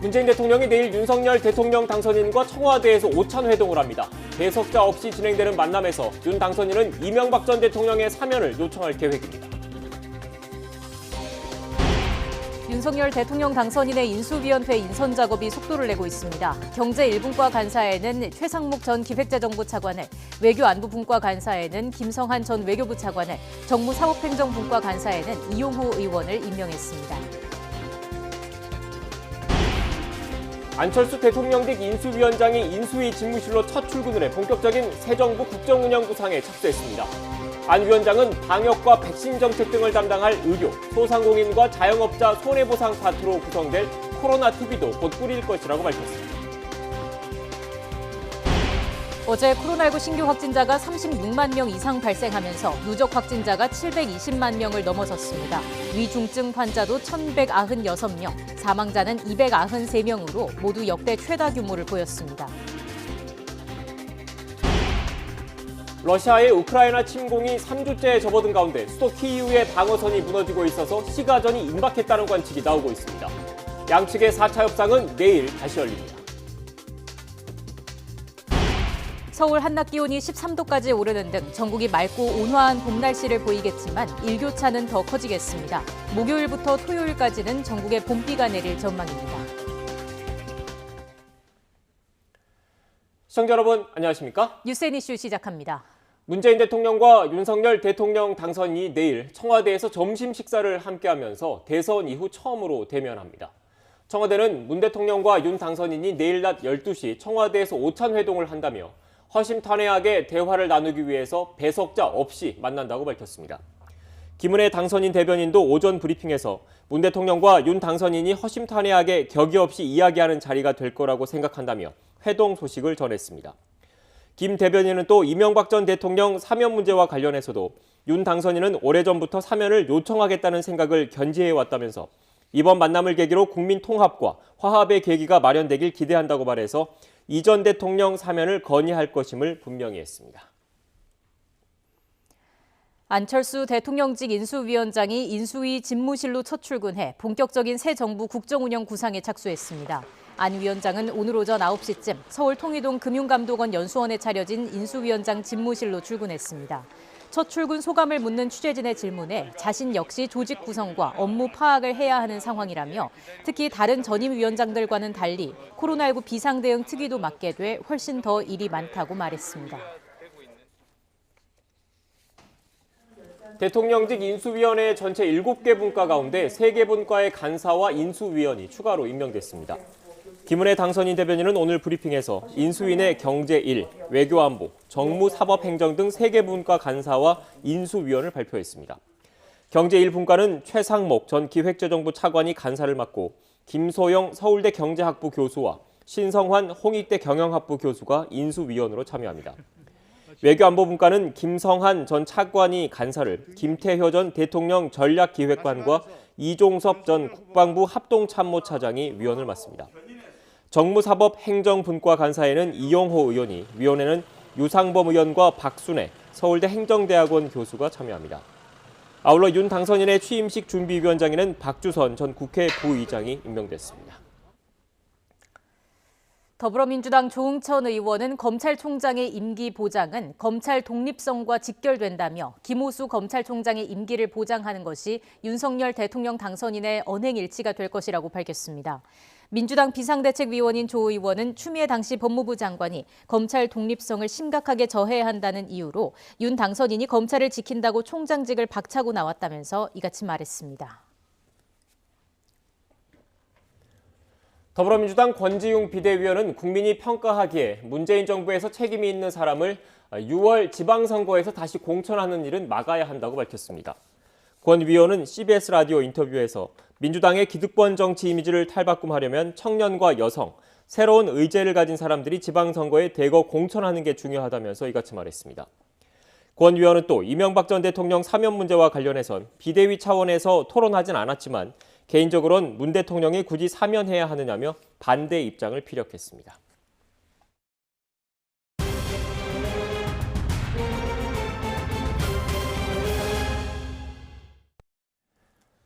문재인 대통령이 내일 윤석열 대통령 당선인과 청와대에서 오찬 회동을 합니다. 배석자 없이 진행되는 만남에서 윤 당선인은 이명박 전 대통령의 사면을 요청할 계획입니다. 윤석열 대통령 당선인의 인수위원회 인선 작업이 속도를 내고 있습니다. 경제 1분과 간사에는 최상목 전 기획재정부 차관을, 외교안보분과 간사에는 김성한 전 외교부 차관을, 정무사업행정분과 간사에는 이용호 의원을 임명했습니다. 안철수 대통령직 인수위원장이 인수위 집무실로 첫 출근을 해 본격적인 새 정부 국정운영 구상에 착수했습니다. 안 위원장은 방역과 백신 정책 등을 담당할 의료, 소상공인과 자영업자 손해보상 파트로 구성될 코로나 TV도 곧 꾸릴 것이라고 밝혔습니다. 어제 코로나19 신규 확진자가 36만 명 이상 발생하면서 누적 확진자가 720만 명을 넘어섰습니다. 위중증 환자도 1,196명, 사망자는 293명으로 모두 역대 최다 규모를 보였습니다. 러시아의 우크라이나 침공이 3주째에 접어든 가운데 수도 키이우의 방어선이 무너지고 있어서 시가전이 임박했다는 관측이 나오고 있습니다. 양측의 4차 협상은 내일 다시 열립니다. 서울 한낮 기온이 13도까지 오르는 등 전국이 맑고 온화한 봄 날씨를 보이겠지만 일교차는 더 커지겠습니다. 목요일부터 토요일까지는 전국에 봄비가 내릴 전망입니다. 시청자 여러분 안녕하십니까? 뉴스앤 이슈 시작합니다. 문재인 대통령과 윤석열 대통령 당선인이 내일 청와대에서 점심 식사를 함께하면서 대선 이후 처음으로 대면합니다. 청와대는 문 대통령과 윤 당선인이 내일 낮 12시 청와대에서 오찬 회동을 한다며 허심탄회하게 대화를 나누기 위해서 배석자 없이 만난다고 밝혔습니다. 김은혜 당선인 대변인도 오전 브리핑에서 문 대통령과 윤 당선인이 허심탄회하게 격의 없이 이야기하는 자리가 될 거라고 생각한다며 회동 소식을 전했습니다. 김 대변인은 또 이명박 전 대통령 사면 문제와 관련해서도 윤 당선인은 오래전부터 사면을 요청하겠다는 생각을 견지해왔다면서 이번 만남을 계기로 국민 통합과 화합의 계기가 마련되길 기대한다고 말해서 이 전 대통령 사면을 건의할 것임을 분명히 했습니다. 안철수 대통령직 인수위원장이 인수위 집무실로 첫 출근해 본격적인 새 정부 국정운영 구상에 착수했습니다. 안 위원장은 오늘 오전 9시쯤 서울 통일동 금융감독원 연수원에 차려진 인수위원장 집무실로 출근했습니다. 첫 출근 소감을 묻는 취재진의 질문에 자신 역시 조직 구성과 업무 파악을 해야 하는 상황이라며 특히 다른 전임 위원장들과는 달리 코로나19 비상대응 특위도 맡게 돼 훨씬 더 일이 많다고 말했습니다. 대통령직 인수위원회 전체 7개 분과 가운데 3개 분과의 간사와 인수위원이 추가로 임명됐습니다. 김은혜 당선인 대변인은 오늘 브리핑에서 인수위 내 경제 1, 외교안보, 정무사법행정 등 3개 분과 간사와 인수위원을 발표했습니다. 경제 1분과는 최상목 전 기획재정부 차관이 간사를 맡고 김소영 서울대 경제학부 교수와 신성환 홍익대 경영학부 교수가 인수위원으로 참여합니다. 외교안보분과는 김성한 전 차관이 간사를, 김태효 전 대통령 전략기획관과 이종섭 전 국방부 합동참모차장이 위원을 맡습니다. 정무사법행정분과 간사에는 이용호 의원이, 위원회는 유상범 의원과 박순애 서울대 행정대학원 교수가 참여합니다. 아울러 윤 당선인의 취임식 준비위원장에는 박주선 전 국회 부의장이 임명됐습니다. 더불어민주당 조응천 의원은 검찰총장의 임기 보장은 검찰 독립성과 직결된다며 김호수 검찰총장의 임기를 보장하는 것이 윤석열 대통령 당선인의 언행일치가 될 것이라고 밝혔습니다. 민주당 비상대책위원인 조 의원은 추미애 당시 법무부 장관이 검찰 독립성을 심각하게 저해야 한다는 이유로 윤 당선인이 검찰을 지킨다고 총장직을 박차고 나왔다면서 이같이 말했습니다. 더불어민주당 권지웅 비대위원은 국민이 평가하기에 문재인 정부에서 책임이 있는 사람을 6월 지방선거에서 다시 공천하는 일은 막아야 한다고 밝혔습니다. 권 위원은 CBS 라디오 인터뷰에서 민주당의 기득권 정치 이미지를 탈바꿈하려면 청년과 여성, 새로운 의제를 가진 사람들이 지방선거에 대거 공천하는 게 중요하다면서 이같이 말했습니다. 권 위원은 또 이명박 전 대통령 사면 문제와 관련해선 비대위 차원에서 토론하진 않았지만 개인적으로는 문 대통령이 굳이 사면해야 하느냐며 반대 입장을 피력했습니다.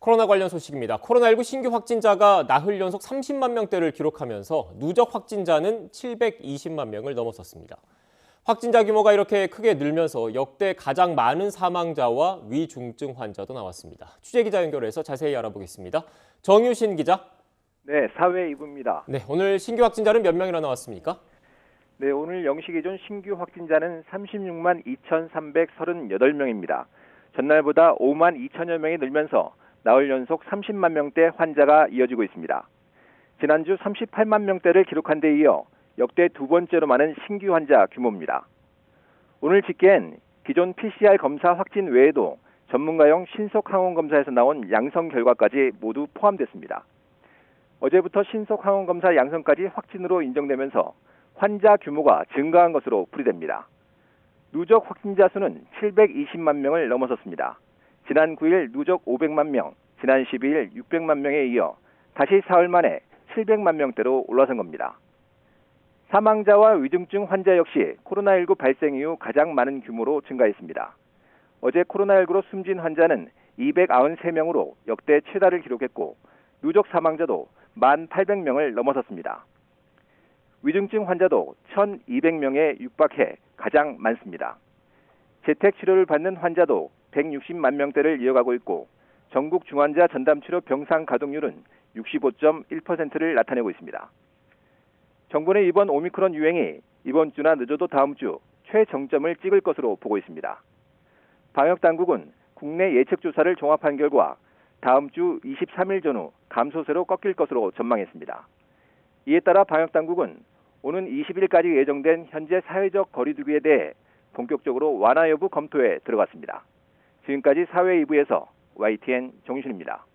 코로나 관련 소식입니다. 코로나19 신규 확진자가 나흘 연속 30만 명대를 기록하면서 누적 확진자는 720만 명을 넘어섰습니다. 확진자 규모가 이렇게 크게 늘면서 역대 가장 많은 사망자와 위중증 환자도 나왔습니다. 취재기자 연결해서 자세히 알아보겠습니다. 정유신 기자. 네, 사회 2부입니다. 네, 오늘 신규 확진자는 몇 명이나 나왔습니까? 네, 오늘 0시 기준 신규 확진자는 36만 2,338명입니다. 전날보다 5만 2천여 명이 늘면서 나흘 연속 30만 명대 환자가 이어지고 있습니다. 지난주 38만 명대를 기록한 데 이어 역대 두 번째로 많은 신규 환자 규모입니다. 오늘 집계엔 기존 PCR 검사 확진 외에도 전문가용 신속 항원 검사에서 나온 양성 결과까지 모두 포함됐습니다. 어제부터 신속 항원 검사 양성까지 확진으로 인정되면서 환자 규모가 증가한 것으로 풀이됩니다. 누적 확진자 수는 720만 명을 넘어섰습니다. 지난 9일 누적 500만 명, 지난 12일 600만 명에 이어 다시 사흘 만에 700만 명대로 올라선 겁니다. 사망자와 위중증 환자 역시 코로나19 발생 이후 가장 많은 규모로 증가했습니다. 어제 코로나19로 숨진 환자는 293명으로 역대 최다를 기록했고 누적 사망자도 1,800명을 넘어섰습니다. 위중증 환자도 1,200명에 육박해 가장 많습니다. 재택 치료를 받는 환자도 160만 명대를 이어가고 있고 전국 중환자 전담치료 병상 가동률은 65.1%를 나타내고 있습니다. 정부는 이번 오미크론 유행이 이번 주나 늦어도 다음 주 최정점을 찍을 것으로 보고 있습니다. 방역당국은 국내 예측조사를 종합한 결과 다음 주 23일 전후 감소세로 꺾일 것으로 전망했습니다. 이에 따라 방역당국은 오는 20일까지 예정된 현재 사회적 거리두기에 대해 본격적으로 완화 여부 검토에 들어갔습니다. 지금까지 사회 2부에서 YTN 정유신입니다.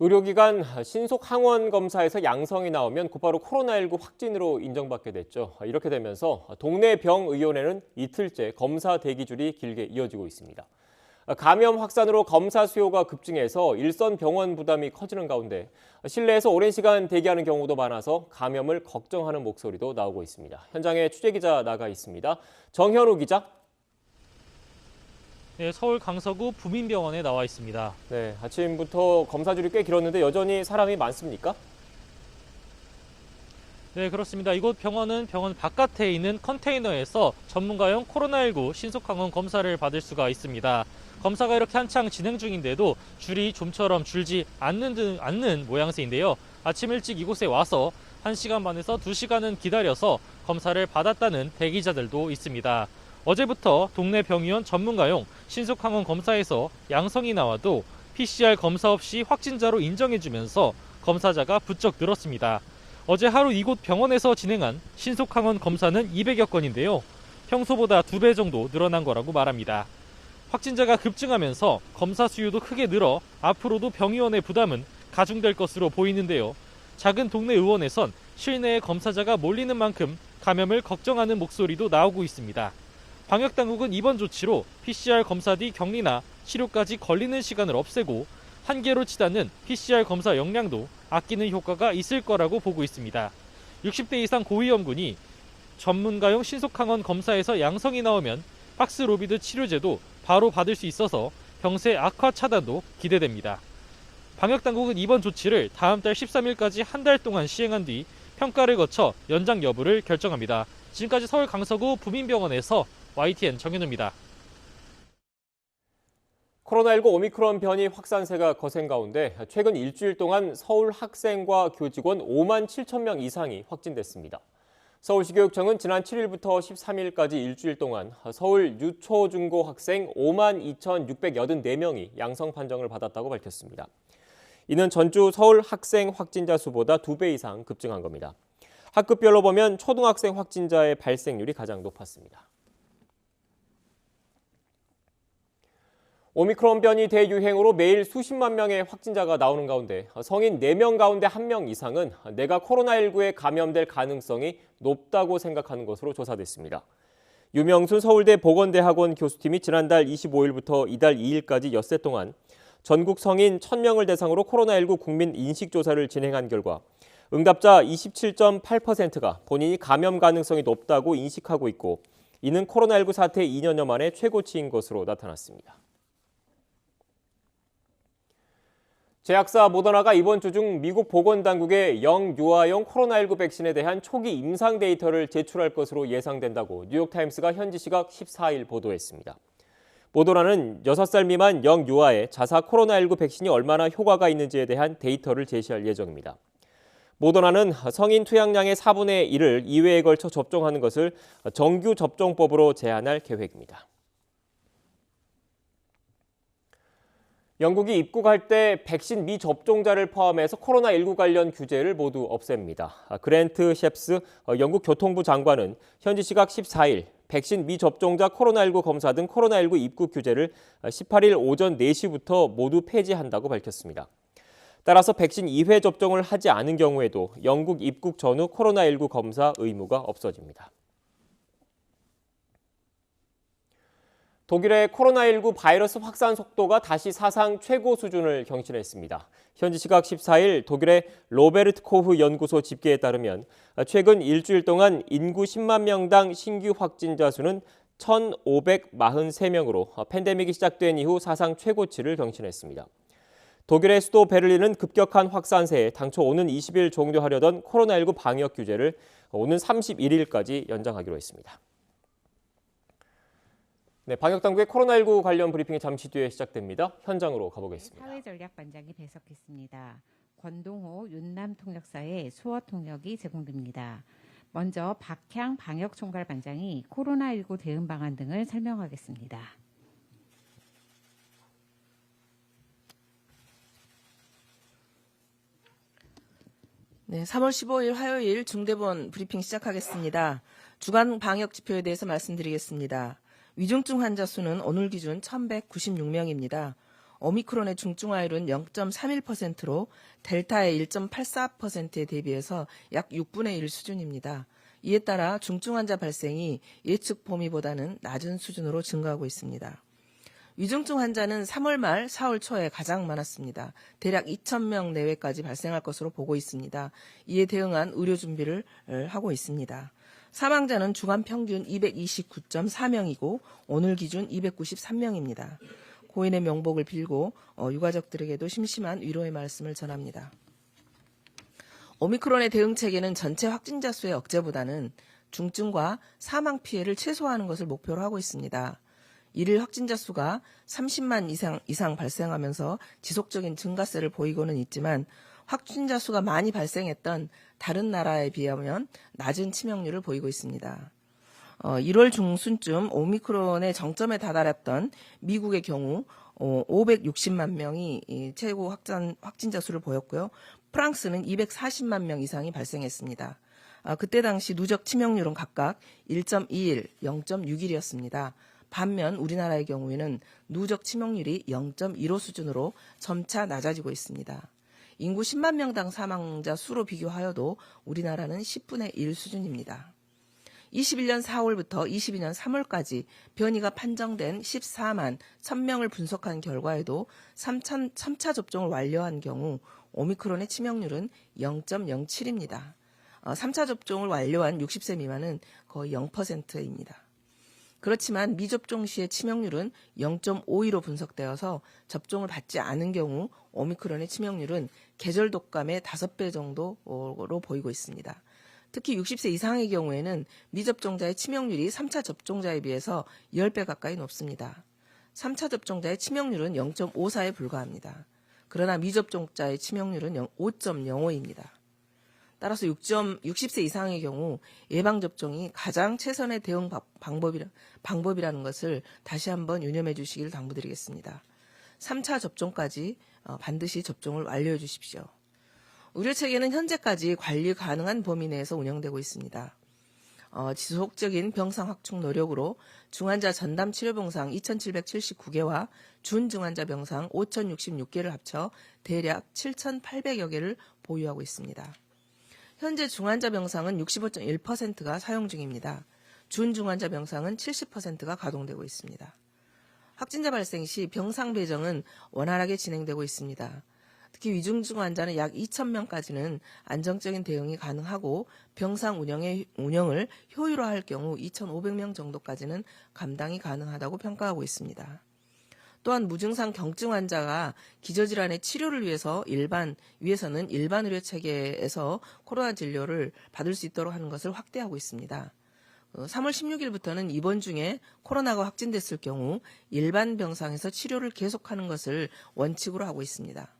의료기관 신속 항원 검사에서 양성이 나오면 곧바로 코로나19 확진으로 인정받게 됐죠. 이렇게 되면서 동네 병의원에는 이틀째 검사 대기줄이 길게 이어지고 있습니다. 감염 확산으로 검사 수요가 급증해서 일선 병원 부담이 커지는 가운데 실내에서 오랜 시간 대기하는 경우도 많아서 감염을 걱정하는 목소리도 나오고 있습니다. 현장에 취재기자 나가 있습니다. 정현우 기자. 네, 서울 강서구 부민병원에 나와 있습니다. 네, 아침부터 검사줄이 꽤 길었는데 여전히 사람이 많습니까? 네, 그렇습니다. 이곳 병원은 병원 바깥에 있는 컨테이너에서 전문가용 코로나19 신속항원 검사를 받을 수가 있습니다. 검사가 이렇게 한창 진행 중인데도 줄이 좀처럼 줄지 않는 모양새인데요. 아침 일찍 이곳에 와서 1시간 반에서 2시간은 기다려서 검사를 받았다는 대기자들도 있습니다. 어제부터 동네 병의원 전문가용 신속항원 검사에서 양성이 나와도 PCR 검사 없이 확진자로 인정해주면서 검사자가 부쩍 늘었습니다. 어제 하루 이곳 병원에서 진행한 신속항원 검사는 200여 건인데요. 평소보다 2배 정도 늘어난 거라고 말합니다. 확진자가 급증하면서 검사 수요도 크게 늘어 앞으로도 병의원의 부담은 가중될 것으로 보이는데요. 작은 동네 의원에선 실내에 검사자가 몰리는 만큼 감염을 걱정하는 목소리도 나오고 있습니다. 방역당국은 이번 조치로 PCR 검사 뒤 격리나 치료까지 걸리는 시간을 없애고 한계로 치닫는 PCR 검사 역량도 아끼는 효과가 있을 거라고 보고 있습니다. 60대 이상 고위험군이 전문가용 신속항원 검사에서 양성이 나오면 박스로비드 치료제도 바로 받을 수 있어서 병세 악화 차단도 기대됩니다. 방역당국은 이번 조치를 다음 달 13일까지 한 달 동안 시행한 뒤 평가를 거쳐 연장 여부를 결정합니다. 지금까지 서울 강서구 부민병원에서 YTN 정현우입니다. 코로나19 오미크론 변이 확산세가 거센 가운데 최근 일주일 동안 서울 학생과 교직원 5만 7천 명 이상이 확진됐습니다. 서울시 교육청은 지난 7일부터 13일까지 일주일 동안 서울 유초 중고 학생 5만 2,684명이 양성 판정을 받았다고 밝혔습니다. 이는 전주 서울 학생 확진자 수보다 2배 이상 급증한 겁니다. 학급별로 보면 초등학생 확진자의 발생률이 가장 높았습니다. 오미크론 변이 대유행으로 매일 수십만 명의 확진자가 나오는 가운데 성인 4명 가운데 1명 이상은 내가 코로나19에 감염될 가능성이 높다고 생각하는 것으로 조사됐습니다. 유명순 서울대 보건대학원 교수팀이 지난달 25일부터 이달 2일까지 엿새 동안 전국 성인 1,000명을 대상으로 코로나19 국민 인식조사를 진행한 결과 응답자 27.8%가 본인이 감염 가능성이 높다고 인식하고 있고 이는 코로나19 사태 2년여 만에 최고치인 것으로 나타났습니다. 제약사 모더나가 이번 주 중 미국 보건당국에 영유아용 코로나19 백신에 대한 초기 임상 데이터를 제출할 것으로 예상된다고 뉴욕타임스가 현지 시각 14일 보도했습니다. 모더나는 6살 미만 영유아에 자사 코로나19 백신이 얼마나 효과가 있는지에 대한 데이터를 제시할 예정입니다. 모더나는 성인 투약량의 4분의 1을 2회에 걸쳐 접종하는 것을 정규 접종법으로 제한할 계획입니다. 영국이 입국할 때 백신 미접종자를 포함해서 코로나19 관련 규제를 모두 없앱니다. 그랜트 셰프스 영국 교통부 장관은 현지 시각 14일 백신 미접종자 코로나19 검사 등 코로나19 입국 규제를 18일 오전 4시부터 모두 폐지한다고 밝혔습니다. 따라서 백신 2회 접종을 하지 않은 경우에도 영국 입국 전후 코로나19 검사 의무가 없어집니다. 독일의 코로나19 바이러스 확산 속도가 다시 사상 최고 수준을 경신했습니다. 현지 시각 14일 독일의 로베르트 코흐 연구소 집계에 따르면 최근 일주일 동안 인구 10만 명당 신규 확진자 수는 1,543명으로 팬데믹이 시작된 이후 사상 최고치를 경신했습니다. 독일의 수도 베를린은 급격한 확산세에 당초 오는 20일 종료하려던 코로나19 방역 규제를 오는 31일까지 연장하기로 했습니다. 네, 방역당국의 코로나19 관련 브리핑이 잠시 뒤에 시작됩니다. 현장으로 가보겠습니다. 사회전략반장이 배석했습니다. 권동호 윤남통역사의 수어통역이 제공됩니다. 먼저 박향 방역총괄반장이 코로나19 대응 방안 등을 설명하겠습니다. 네, 3월 15일 화요일 중대본 브리핑 시작하겠습니다. 주간 방역 지표에 대해서 말씀드리겠습니다. 위중증 환자 수는 오늘 기준 1,196명입니다. 오미크론의 중증화율은 0.31%로 델타의 1.84%에 대비해서 약 6분의 1 수준입니다. 이에 따라 중증 환자 발생이 예측 범위보다는 낮은 수준으로 증가하고 있습니다. 위중증 환자는 3월 말 4월 초에 가장 많았습니다. 대략 2,000명 내외까지 발생할 것으로 보고 있습니다. 이에 대응한 의료 준비를 하고 있습니다. 사망자는 주간 평균 229.4명이고 오늘 기준 293명입니다. 고인의 명복을 빌고 유가족들에게도 심심한 위로의 말씀을 전합니다. 오미크론의 대응 체계는 전체 확진자 수의 억제보다는 중증과 사망 피해를 최소화하는 것을 목표로 하고 있습니다. 일일 확진자 수가 30만 이상 발생하면서 지속적인 증가세를 보이고는 있지만 확진자 수가 많이 발생했던 다른 나라에 비하면 낮은 치명률을 보이고 있습니다. 1월 중순쯤 오미크론의 정점에 다다랐던 미국의 경우 560만 명이 최고 확진자 수를 보였고요. 프랑스는 240만 명 이상이 발생했습니다. 그때 당시 누적 치명률은 각각 1.21, 0.61이었습니다. 반면 우리나라의 경우에는 누적 치명률이 0.15 수준으로 점차 낮아지고 있습니다. 인구 10만 명당 사망자 수로 비교하여도 우리나라는 10분의 1 수준입니다. 21년 4월부터 22년 3월까지 변이가 판정된 14만 1000명을 분석한 결과에도 3차 접종을 완료한 경우 오미크론의 치명률은 0.07입니다. 3차 접종을 완료한 60세 미만은 거의 0%입니다. 그렇지만 미접종 시의 치명률은 0.52로 분석되어서 접종을 받지 않은 경우 오미크론의 치명률은 계절 독감의 5배 정도로 보이고 있습니다. 특히 60세 이상의 경우에는 미접종자의 치명률이 3차 접종자에 비해서 10배 가까이 높습니다. 3차 접종자의 치명률은 0.54에 불과합니다. 그러나 미접종자의 치명률은 5.05입니다. 따라서 60세 이상의 경우 예방접종이 가장 최선의 대응 방법이라는 것을 다시 한번 유념해 주시길 당부드리겠습니다. 3차 접종까지 반드시 접종을 완료해 주십시오. 의료체계는 현재까지 관리 가능한 범위 내에서 운영되고 있습니다. 지속적인 병상 확충 노력으로 중환자 전담 치료병상 2,779개와 준중환자 병상 5,066개를 합쳐 대략 7,800여 개를 보유하고 있습니다. 현재 중환자 병상은 65.1%가 사용 중입니다. 준중환자 병상은 70%가 가동되고 있습니다. 확진자 발생 시 병상 배정은 원활하게 진행되고 있습니다. 특히 위중증 환자는 약 2,000명까지는 안정적인 대응이 가능하고 병상 운영을 효율화할 경우 2,500명 정도까지는 감당이 가능하다고 평가하고 있습니다. 또한 무증상 경증 환자가 기저질환의 치료를 위해서는 일반 의료 체계에서 코로나 진료를 받을 수 있도록 하는 것을 확대하고 있습니다. 3월 16일부터는 입원 중에 코로나가 확진됐을 경우 일반 병상에서 치료를 계속하는 것을 원칙으로 하고 있습니다.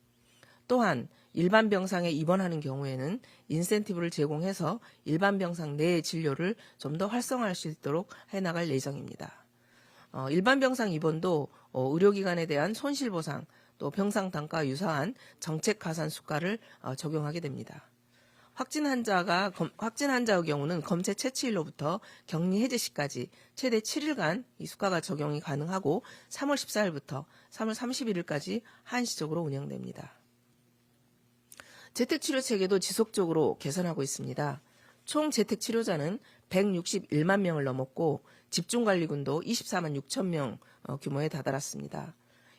또한 일반 병상에 입원하는 경우에는 인센티브를 제공해서 일반 병상 내의 진료를 좀 더 활성화할 수 있도록 해나갈 예정입니다. 일반 병상 입원도 의료기관에 대한 손실보상, 또 병상 단가와 유사한 정책 가산 수가를 적용하게 됩니다. 확진 환자의 경우는 검체 채취일로부터 격리 해제 시까지 최대 7일간 이 수가가 적용이 가능하고 3월 14일부터 3월 31일까지 한시적으로 운영됩니다. 재택치료 체계도 지속적으로 개선하고 있습니다. 총 재택치료자는 161만 명을 넘었고 집중관리군도 24만 6천 명 규모에 다다랐습니다.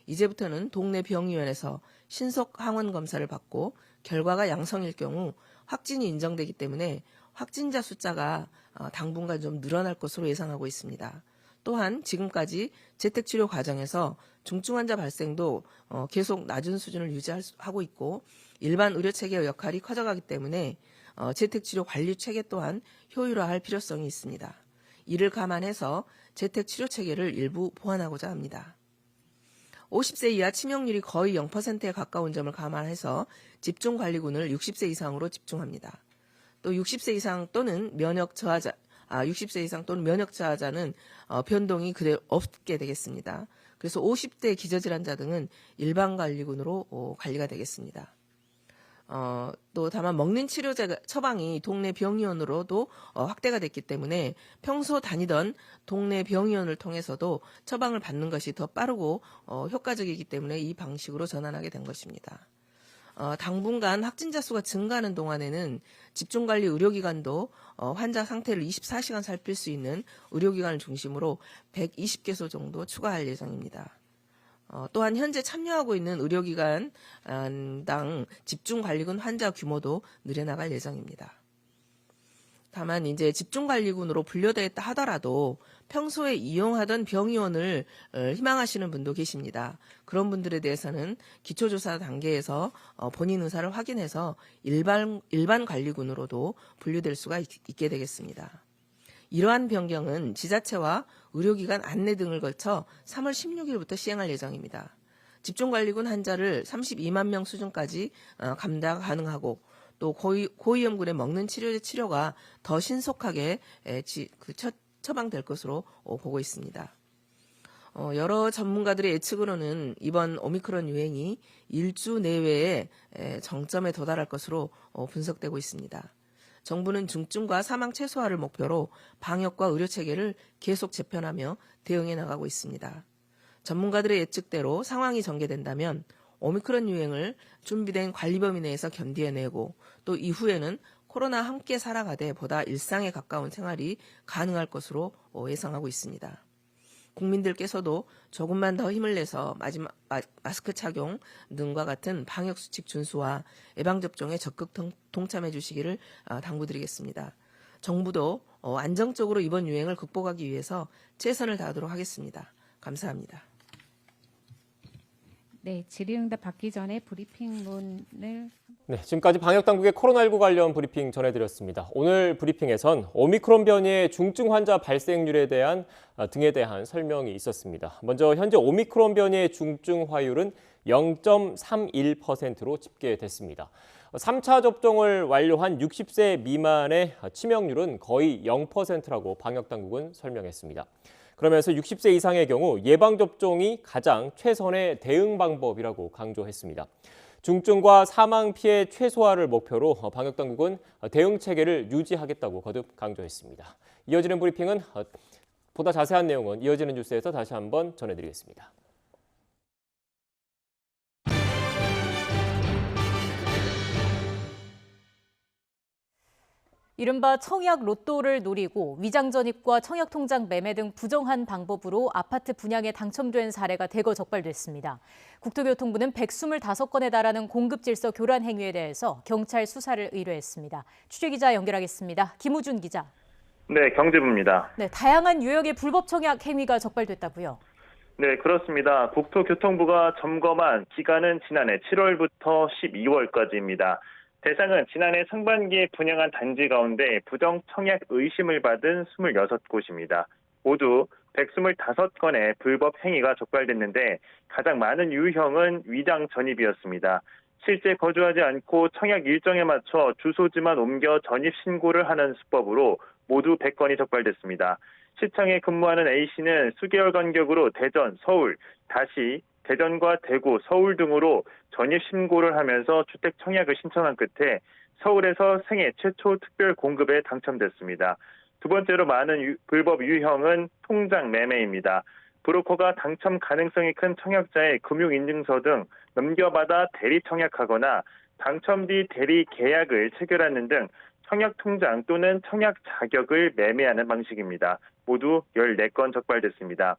이제부터는 동네 병의원에서 신속 항원 검사를 받고 결과가 양성일 경우 확진이 인정되기 때문에 확진자 숫자가 당분간 좀 늘어날 것으로 예상하고 있습니다. 또한 지금까지 재택치료 과정에서 중증 환자 발생도 계속 낮은 수준을 유지하고 있고 일반 의료체계의 역할이 커져가기 때문에 재택치료 관리 체계 또한 효율화할 필요성이 있습니다. 이를 감안해서 재택치료 체계를 일부 보완하고자 합니다. 50세 이하 치명률이 거의 0%에 가까운 점을 감안해서 집중관리군을 60세 이상으로 집중합니다. 또 60세 이상 또는 면역 저하자는 변동이 그대로 없게 되겠습니다. 그래서 50대 기저질환자 등은 일반 관리군으로 관리가 되겠습니다. 또 다만 먹는 치료제 처방이 동네 병의원으로도 확대가 됐기 때문에 평소 다니던 동네 병의원을 통해서도 처방을 받는 것이 더 빠르고 효과적이기 때문에 이 방식으로 전환하게 된 것입니다. 당분간 확진자 수가 증가하는 동안에는 집중관리 의료기관도 환자 상태를 24시간 살필 수 있는 의료기관을 중심으로 120개소 정도 추가할 예정입니다. 또한 현재 참여하고 있는 의료기관당 집중관리군 환자 규모도 늘려나갈 예정입니다. 다만 이제 집중관리군으로 분류되었다 하더라도 평소에 이용하던 병의원을 희망하시는 분도 계십니다. 그런 분들에 대해서는 기초조사 단계에서 본인 의사를 확인해서 일반 관리군으로도 분류될 수가 있게 되겠습니다. 이러한 변경은 지자체와 의료기관 안내 등을 거쳐 3월 16일부터 시행할 예정입니다. 집중관리군 환자를 32만 명 수준까지 감당 가능하고 또 고위험군의 먹는 치료제 치료가 더 신속하게 처방될 것으로 보고 있습니다. 여러 전문가들의 예측으로는 이번 오미크론 유행이 일주 내외에 정점에 도달할 것으로 분석되고 있습니다. 정부는 중증과 사망 최소화를 목표로 방역과 의료체계를 계속 재편하며 대응해 나가고 있습니다. 전문가들의 예측대로 상황이 전개된다면 오미크론 유행을 준비된 관리 범위 내에서 견디어내고 또 이후에는 코로나 함께 살아가되 보다 일상에 가까운 생활이 가능할 것으로 예상하고 있습니다. 국민들께서도 조금만 더 힘을 내서 마스크 착용 등과 같은 방역수칙 준수와 예방접종에 적극 동참해 주시기를 당부드리겠습니다. 정부도 안정적으로 이번 유행을 극복하기 위해서 최선을 다하도록 하겠습니다. 감사합니다. 네, 질의응답 받기 전에 브리핑문을 네, 지금까지 방역당국의 코로나19 관련 브리핑 전해드렸습니다. 오늘 브리핑에선 오미크론 변이의 중증 환자 발생률에 대한 등에 대한 설명이 있었습니다. 먼저 현재 오미크론 변이의 중증 화율은 0.31%로 집계됐습니다. 3차 접종을 완료한 60세 미만의 치명률은 거의 0%라고 방역당국은 설명했습니다. 그러면서 60세 이상의 경우 예방접종이 가장 최선의 대응 방법이라고 강조했습니다. 중증과 사망 피해 최소화를 목표로 방역당국은 대응 체계를 유지하겠다고 거듭 강조했습니다. 이어지는 브리핑은 보다 자세한 내용은 이어지는 뉴스에서 다시 한번 전해드리겠습니다. 이른바 청약 로또를 노리고 위장 전입과 청약 통장 매매 등 부정한 방법으로 아파트 분양에 당첨된 사례가 대거 적발됐습니다. 국토교통부는 125건에 달하는 공급 질서 교란 행위에 대해서 경찰 수사를 의뢰했습니다. 취재기자 연결하겠습니다. 김우준 기자. 네, 경제부입니다. 네, 다양한 유형의 불법 청약 행위가 적발됐다고요? 네, 그렇습니다. 국토교통부가 점검한 기간은 지난해 7월부터 12월까지입니다. 대상은 지난해 상반기에 분양한 단지 가운데 부정 청약 의심을 받은 26곳입니다. 모두 125건의 불법 행위가 적발됐는데 가장 많은 유형은 위장 전입이었습니다. 실제 거주하지 않고 청약 일정에 맞춰 주소지만 옮겨 전입 신고를 하는 수법으로 모두 100건이 적발됐습니다. 시청에 근무하는 A씨는 수개월 간격으로 대전, 서울, 다시 대전과 대구, 서울 등으로 전입 신고를 하면서 주택 청약을 신청한 끝에 서울에서 생애 최초 특별 공급에 당첨됐습니다. 두 번째로 많은 불법 유형은 통장 매매입니다. 브로커가 당첨 가능성이 큰 청약자의 금융인증서 등 넘겨받아 대리 청약하거나 당첨 뒤 대리 계약을 체결하는 등 청약 통장 또는 청약 자격을 매매하는 방식입니다. 모두 14건 적발됐습니다.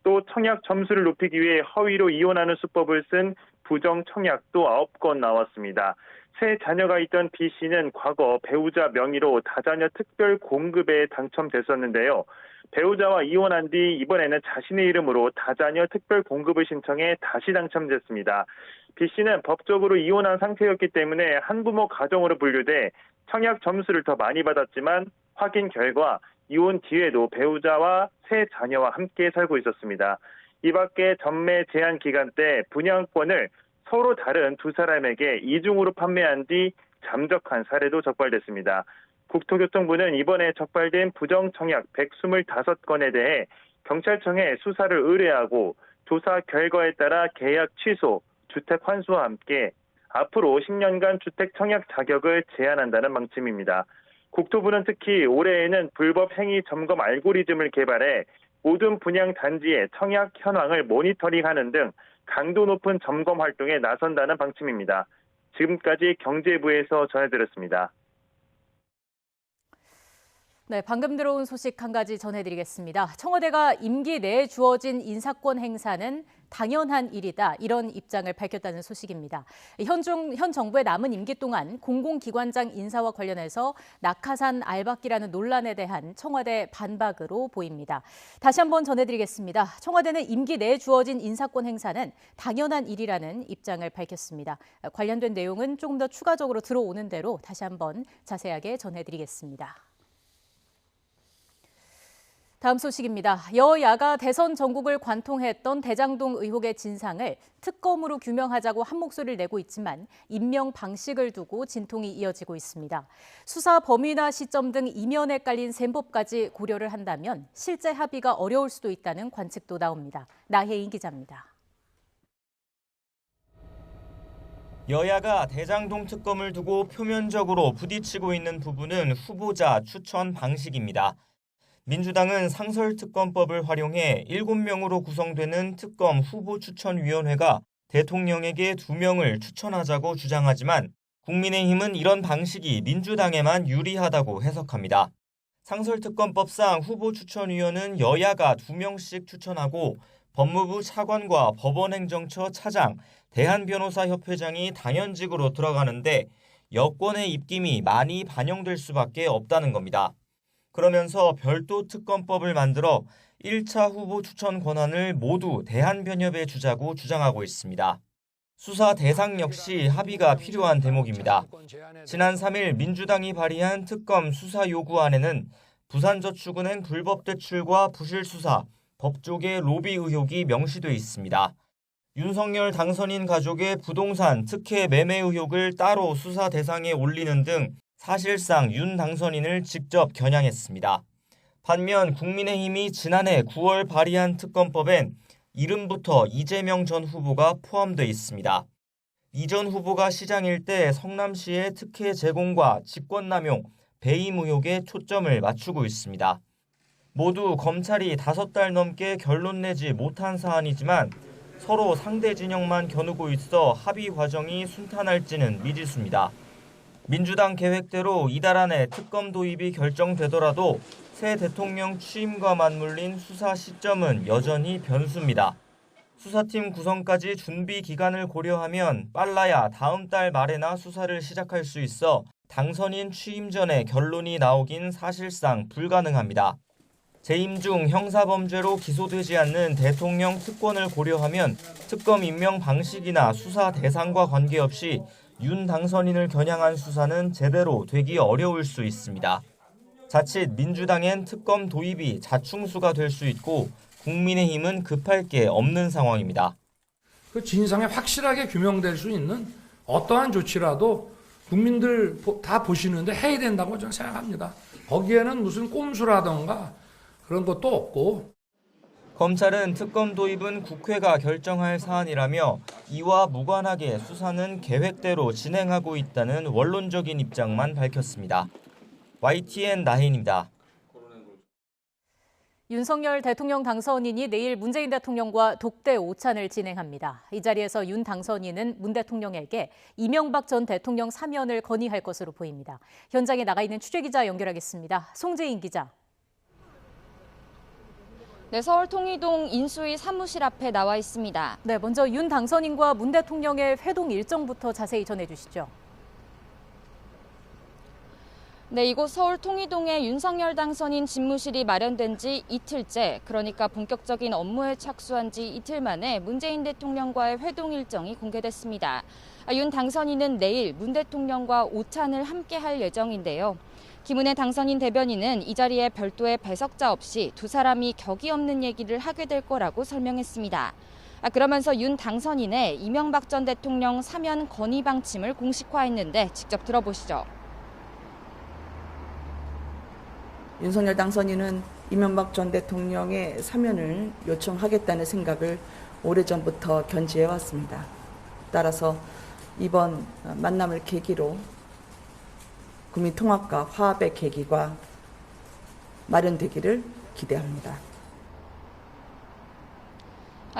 또 청약 점수를 높이기 위해 허위로 이혼하는 수법을 쓴 부정 청약도 9건 나왔습니다. 세 자녀가 있던 B씨는 과거 배우자 명의로 다자녀 특별 공급에 당첨됐었는데요. 배우자와 이혼한 뒤 이번에는 자신의 이름으로 다자녀 특별 공급을 신청해 다시 당첨됐습니다. B씨는 법적으로 이혼한 상태였기 때문에 한부모 가정으로 분류돼 청약 점수를 더 많이 받았지만 확인 결과 이혼 뒤에도 배우자와 세 자녀와 함께 살고 있었습니다. 이 밖에 전매 제한 기간 때 분양권을 서로 다른 두 사람에게 이중으로 판매한 뒤 잠적한 사례도 적발됐습니다. 국토교통부는 이번에 적발된 부정청약 125건에 대해 경찰청에 수사를 의뢰하고 조사 결과에 따라 계약 취소, 주택 환수와 함께 앞으로 10년간 주택 청약 자격을 제한한다는 방침입니다. 국토부는 특히 올해에는 불법 행위 점검 알고리즘을 개발해 모든 분양 단지의 청약 현황을 모니터링하는 등 강도 높은 점검 활동에 나선다는 방침입니다. 지금까지 경제부에서 전해드렸습니다. 네, 방금 들어온 소식 한 가지 전해드리겠습니다. 청와대가 임기 내에 주어진 인사권 행사는 당연한 일이다. 이런 입장을 밝혔다는 소식입니다. 현 정부의 남은 임기 동안 공공기관장 인사와 관련해서 낙하산 알박기라는 논란에 대한 청와대 반박으로 보입니다. 다시 한번 전해드리겠습니다. 청와대는 임기 내에 주어진 인사권 행사는 당연한 일이라는 입장을 밝혔습니다. 관련된 내용은 조금 더 추가적으로 들어오는 대로 다시 한번 자세하게 전해드리겠습니다. 다음 소식입니다. 여야가 대선 전국을 관통했던 대장동 의혹의 진상을 특검으로 규명하자고 한 목소리를 내고 있지만 임명 방식을 두고 진통이 이어지고 있습니다. 수사 범위나 시점 등 이면에 깔린 셈법까지 고려를 한다면 실제 합의가 어려울 수도 있다는 관측도 나옵니다. 나혜인 기자입니다. 여야가 대장동 특검을 두고 표면적으로 부딪히고 있는 부분은 후보자 추천 방식입니다. 민주당은 상설특검법을 활용해 7명으로 구성되는 특검 후보추천위원회가 대통령에게 2명을 추천하자고 주장하지만 국민의힘은 이런 방식이 민주당에만 유리하다고 해석합니다. 상설특검법상 후보추천위원은 여야가 2명씩 추천하고 법무부 차관과 법원행정처 차장, 대한변호사협회장이 당연직으로 들어가는데 여권의 입김이 많이 반영될 수밖에 없다는 겁니다. 그러면서 별도 특검법을 만들어 1차 후보 추천 권한을 모두 대한변협에 주자고 주장하고 있습니다. 수사 대상 역시 합의가 필요한 대목입니다. 지난 3일 민주당이 발의한 특검 수사 요구안에는 부산저축은행 불법 대출과 부실 수사, 법조계 로비 의혹이 명시돼 있습니다. 윤석열 당선인 가족의 부동산 특혜 매매 의혹을 따로 수사 대상에 올리는 등 사실상 윤 당선인을 직접 겨냥했습니다. 반면 국민의힘이 지난해 9월 발의한 특검법엔 이름부터 이재명 전 후보가 포함돼 있습니다. 이 전 후보가 시장일 때 성남시의 특혜 제공과 직권남용, 배임 의혹에 초점을 맞추고 있습니다. 모두 검찰이 5달 넘게 결론 내지 못한 사안이지만 서로 상대 진영만 겨누고 있어 합의 과정이 순탄할지는 미지수입니다. 민주당 계획대로 이달 안에 특검 도입이 결정되더라도 새 대통령 취임과 맞물린 수사 시점은 여전히 변수입니다. 수사팀 구성까지 준비 기간을 고려하면 빨라야 다음 달 말에나 수사를 시작할 수 있어 당선인 취임 전에 결론이 나오긴 사실상 불가능합니다. 재임 중 형사범죄로 기소되지 않는 대통령 특권을 고려하면 특검 임명 방식이나 수사 대상과 관계없이 윤 당선인을 겨냥한 수사는 제대로 되기 어려울 수 있습니다. 자칫 민주당엔 특검 도입이 자충수가 될 수 있고 국민의힘은 급할 게 없는 상황입니다. 그 진상이 확실하게 규명될 수 있는 어떠한 조치라도 국민들 다 보시는데 해야 된다고 저는 생각합니다. 거기에는 무슨 꼼수라던가 그런 것도 없고. 검찰은 특검 도입은 국회가 결정할 사안이라며 이와 무관하게 수사는 계획대로 진행하고 있다는 원론적인 입장만 밝혔습니다. YTN 나혜인입니다. 윤석열 대통령 당선인이 내일 문재인 대통령과 독대 오찬을 진행합니다. 이 자리에서 윤 당선인은 문 대통령에게 이명박 전 대통령 사면을 건의할 것으로 보입니다. 현장에 나가 있는 취재기자 연결하겠습니다. 송재인 기자. 네, 서울 통이동 인수위 사무실 앞에 나와 있습니다. 네, 먼저 윤 당선인과 문 대통령의 회동 일정부터 자세히 전해주시죠. 네, 이곳 서울 통이동에 윤석열 당선인 집무실이 마련된 지 이틀째, 그러니까 본격적인 업무에 착수한 지 이틀 만에 문재인 대통령과의 회동 일정이 공개됐습니다. 윤 당선인은 내일 문 대통령과 오찬을 함께 할 예정인데요. 김은혜 당선인 대변인은 이 자리에 별도의 배석자 없이 두 사람이 격이 없는 얘기를 하게 될 거라고 설명했습니다. 그러면서 윤 당선인의 이명박 전 대통령 사면 건의 방침을 공식화했는데 직접 들어보시죠. 윤석열 당선인은 이명박 전 대통령의 사면을 요청하겠다는 생각을 오래전부터 견지해 왔습니다. 따라서 이번 만남을 계기로 국민 통합과 화합의 계기가 마련되기를 기대합니다.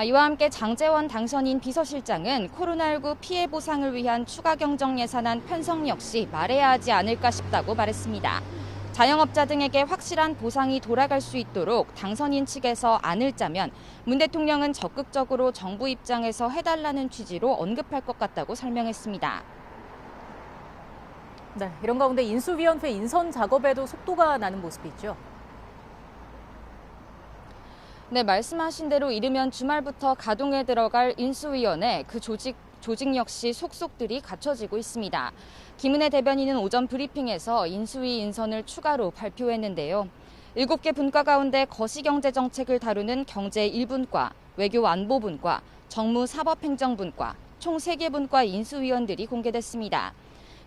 이와 함께 장제원 당선인 비서실장은 코로나19 피해 보상을 위한 추가 경정 예산안 편성 역시 말해야 하지 않을까 싶다고 말했습니다. 자영업자 등에게 확실한 보상이 돌아갈 수 있도록 당선인 측에서 안을 짜면 문 대통령은 적극적으로 정부 입장에서 해달라는 취지로 언급할 것 같다고 설명했습니다. 네, 이런 가운데 인수위원회 인선 작업에도 속도가 나는 모습이 있죠. 네, 말씀하신 대로 이르면 주말부터 가동에 들어갈 인수위원회, 그 조직 역시 속속들이 갖춰지고 있습니다. 김은혜 대변인은 오전 브리핑에서 인수위 인선을 추가로 발표했는데요. 7개 분과 가운데 거시경제정책을 다루는 경제 1분과, 외교 안보분과, 정무 사법행정분과, 총 3개 분과 인수위원들이 공개됐습니다.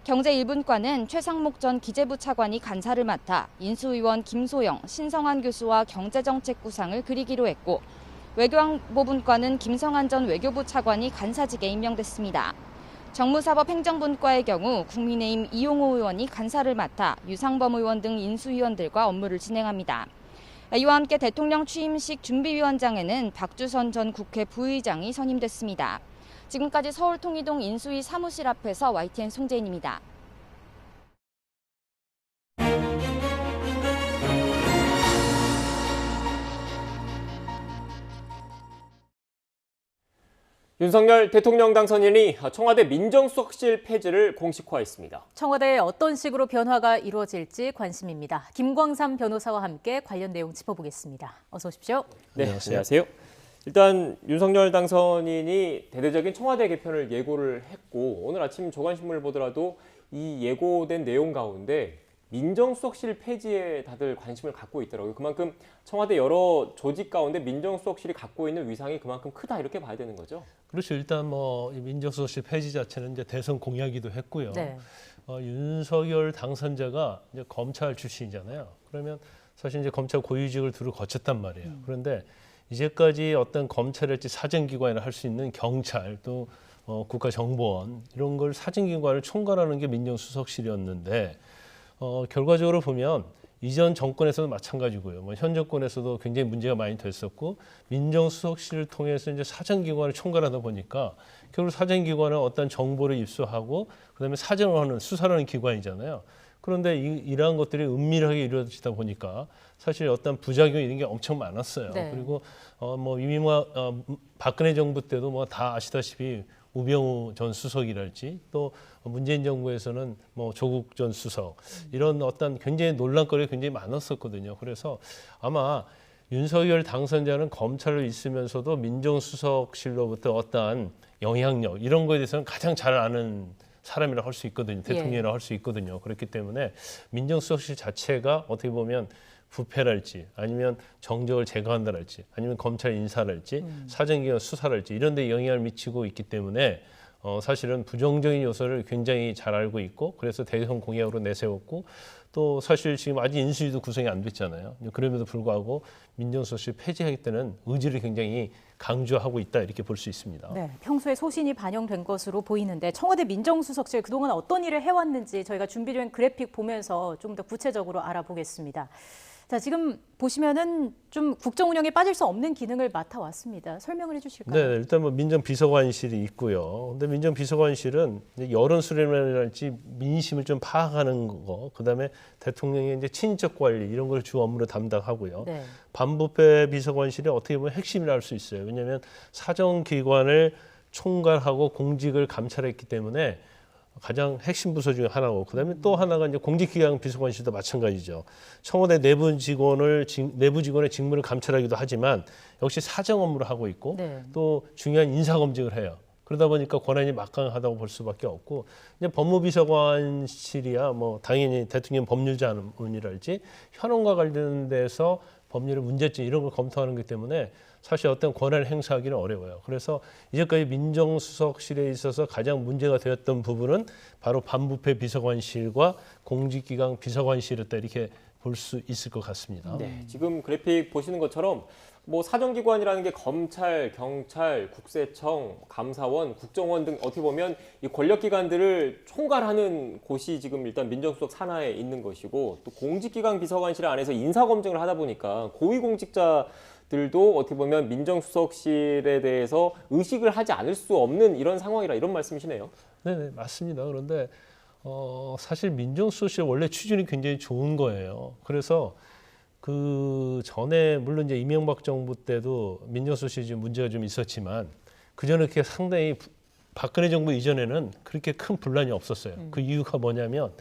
경제 1분과는 최상목 전 기재부 차관이 간사를 맡아 인수위원 김소영, 신성한 교수와 경제정책 구상을 그리기로 했고, 외교안보분과는 김성한 전 외교부 차관이 간사직에 임명됐습니다. 정무사법행정분과의 경우 국민의힘 이용호 의원이 간사를 맡아 유상범 의원 등 인수위원들과 업무를 진행합니다. 이와 함께 대통령 취임식 준비위원장에는 박주선 전 국회 부의장이 선임됐습니다. 지금까지 서울 통이동 인수위 사무실 앞에서 YTN 송재인입니다. 윤석열 대통령 당선인이 청와대 민정수석실 폐지를 공식화했습니다. 청와대에 어떤 식으로 변화가 이루어질지 관심입니다. 김광삼 변호사와 함께 관련 내용 짚어보겠습니다. 어서 오십시오. 네, 안녕하세요. 일단 윤석열 당선인이 대대적인 청와대 개편을 예고를 했고, 오늘 아침 조간신문을 보더라도 이 예고된 내용 가운데 민정수석실 폐지에 다들 관심을 갖고 있더라고요. 그만큼 청와대 여러 조직 가운데 민정수석실이 갖고 있는 위상이 그만큼 크다, 이렇게 봐야 되는 거죠. 그렇죠. 일단 이 민정수석실 폐지 자체는 이제 대선 공약이기도 했고요. 네. 윤석열 당선자가 이제 검찰 출신이잖아요. 그러면 사실 이제 검찰 고위직을 두루 거쳤단 말이에요. 그런데 이제까지 어떤 검찰일지 사정기관이라 할 수 있는 경찰 또 국가정보원 이런 걸 사정기관을 총괄하는 게 민정수석실이었는데 결과적으로 보면 이전 정권에서도 마찬가지고요. 현 정권에서도 굉장히 문제가 많이 됐었고 민정수석실을 통해서 이제 사정기관을 총괄하다 보니까 결국 사정기관은 어떤 정보를 입수하고 그다음에 사정을 하는 수사를 하는 기관이잖아요. 그런데 이러한 것들이 은밀하게 이루어지다 보니까 사실 어떤 부작용이 있는 게 엄청 많았어요. 네. 그리고 이미 박근혜 정부 때도 다 아시다시피 우병우 전 수석이랄지 또 문재인 정부에서는 뭐 조국 전 수석 이런 어떤 굉장히 논란거리가 굉장히 많았었거든요. 그래서 아마 윤석열 당선자는 검찰로 있으면서도 민정수석실로부터 어떠한 영향력 이런 거에 대해서는 가장 잘 아는 사람이라 할 수 있거든요. 대통령이라 할 수 있거든요. 그렇기 때문에 민정수석실 자체가 어떻게 보면 부패랄지 아니면 정적을 제거한다랄지 아니면 검찰 인사랄지 사정기관 수사랄지 이런 데 영향을 미치고 있기 때문에 사실은 부정적인 요소를 굉장히 잘 알고 있고 그래서 대선 공약으로 내세웠고 또 사실 지금 아직 인수위도 구성이 안 됐잖아요. 그럼에도 불구하고 민정수석실 폐지하겠다는 의지를 굉장히 강조하고 있다 이렇게 볼 수 있습니다. 네, 평소에 소신이 반영된 것으로 보이는데 청와대 민정수석실 그동안 어떤 일을 해왔는지 저희가 준비된 그래픽 보면서 좀 더 구체적으로 알아보겠습니다. 자, 지금 보시면은 좀 국정 운영에 빠질 수 없는 기능을 맡아왔습니다. 설명을 해주실까요? 네, 일단 뭐 민정비서관실이 있고요. 근데 민정비서관실은 여론 수렴이랄지 민심을 좀 파악하는 거, 그다음에 대통령의 이제 친인척 관리 이런 걸 주 업무로 담당하고요. 네. 반부패 비서관실이 어떻게 보면 핵심이라 할 수 있어요. 왜냐하면 사정기관을 총괄하고 공직을 감찰했기 때문에 가장 핵심 부서 중에 하나고 그다음에 또 하나가 이제 공직기강 비서관실도 마찬가지죠. 청와대 내부 직원의 직무를 감찰하기도 하지만 역시 사정 업무를 하고 있고 네. 또 중요한 인사 검증을 해요. 그러다 보니까 권한이 막강하다고 볼 수밖에 없고 이제 법무비서관실이야 뭐 당연히 대통령 법률자문이랄지 현황과 관련돼서 법률의 문제점 이런 걸 검토하는 것 때문에 사실 어떤 권한을 행사하기는 어려워요. 그래서 이제까지 민정수석실에 있어서 가장 문제가 되었던 부분은 바로 반부패 비서관실과 공직기강 비서관실이었다 이렇게 볼 수 있을 것 같습니다. 네, 지금 그래픽 보시는 것처럼 뭐 사정기관이라는 게 검찰, 경찰, 국세청, 감사원, 국정원 등 어떻게 보면 이 권력기관들을 총괄하는 곳이 지금 일단 민정수석 산하에 있는 것이고 또 공직기강 비서관실 안에서 인사검증을 하다 보니까 고위공직자들도 어떻게 보면 민정수석실에 대해서 의식을 하지 않을 수 없는 이런 상황이라 이런 말씀이시네요. 네, 맞습니다. 그런데 사실 민정수석실 원래 취준이 굉장히 좋은 거예요. 그래서 그 전에 물론 이제 이명박 정부 때도 민정수석실이 좀 문제가 좀 있었지만 그 전에 그렇게 상당히 박근혜 정부 이전에는 그렇게 큰 분란이 없었어요. 그 이유가 뭐냐면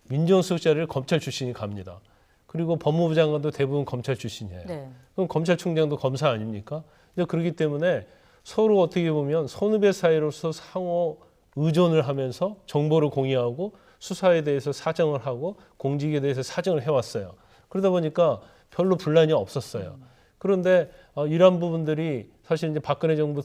민정수석 자리를 검찰 출신이 갑니다. 그리고 법무부 장관도 대부분 검찰 출신이에요. 네. 그럼 검찰총장도 검사 아닙니까? 그렇기 때문에 서로 어떻게 보면 선후배 사이로서 상호 의존을 하면서 정보를 공유하고 수사에 대해서 사정을 하고 공직에 대해서 사정을 해왔어요. 그러다 보니까 별로 분란이 없었어요. 그런데 이러한 부분들이 사실 이제 박근혜 정부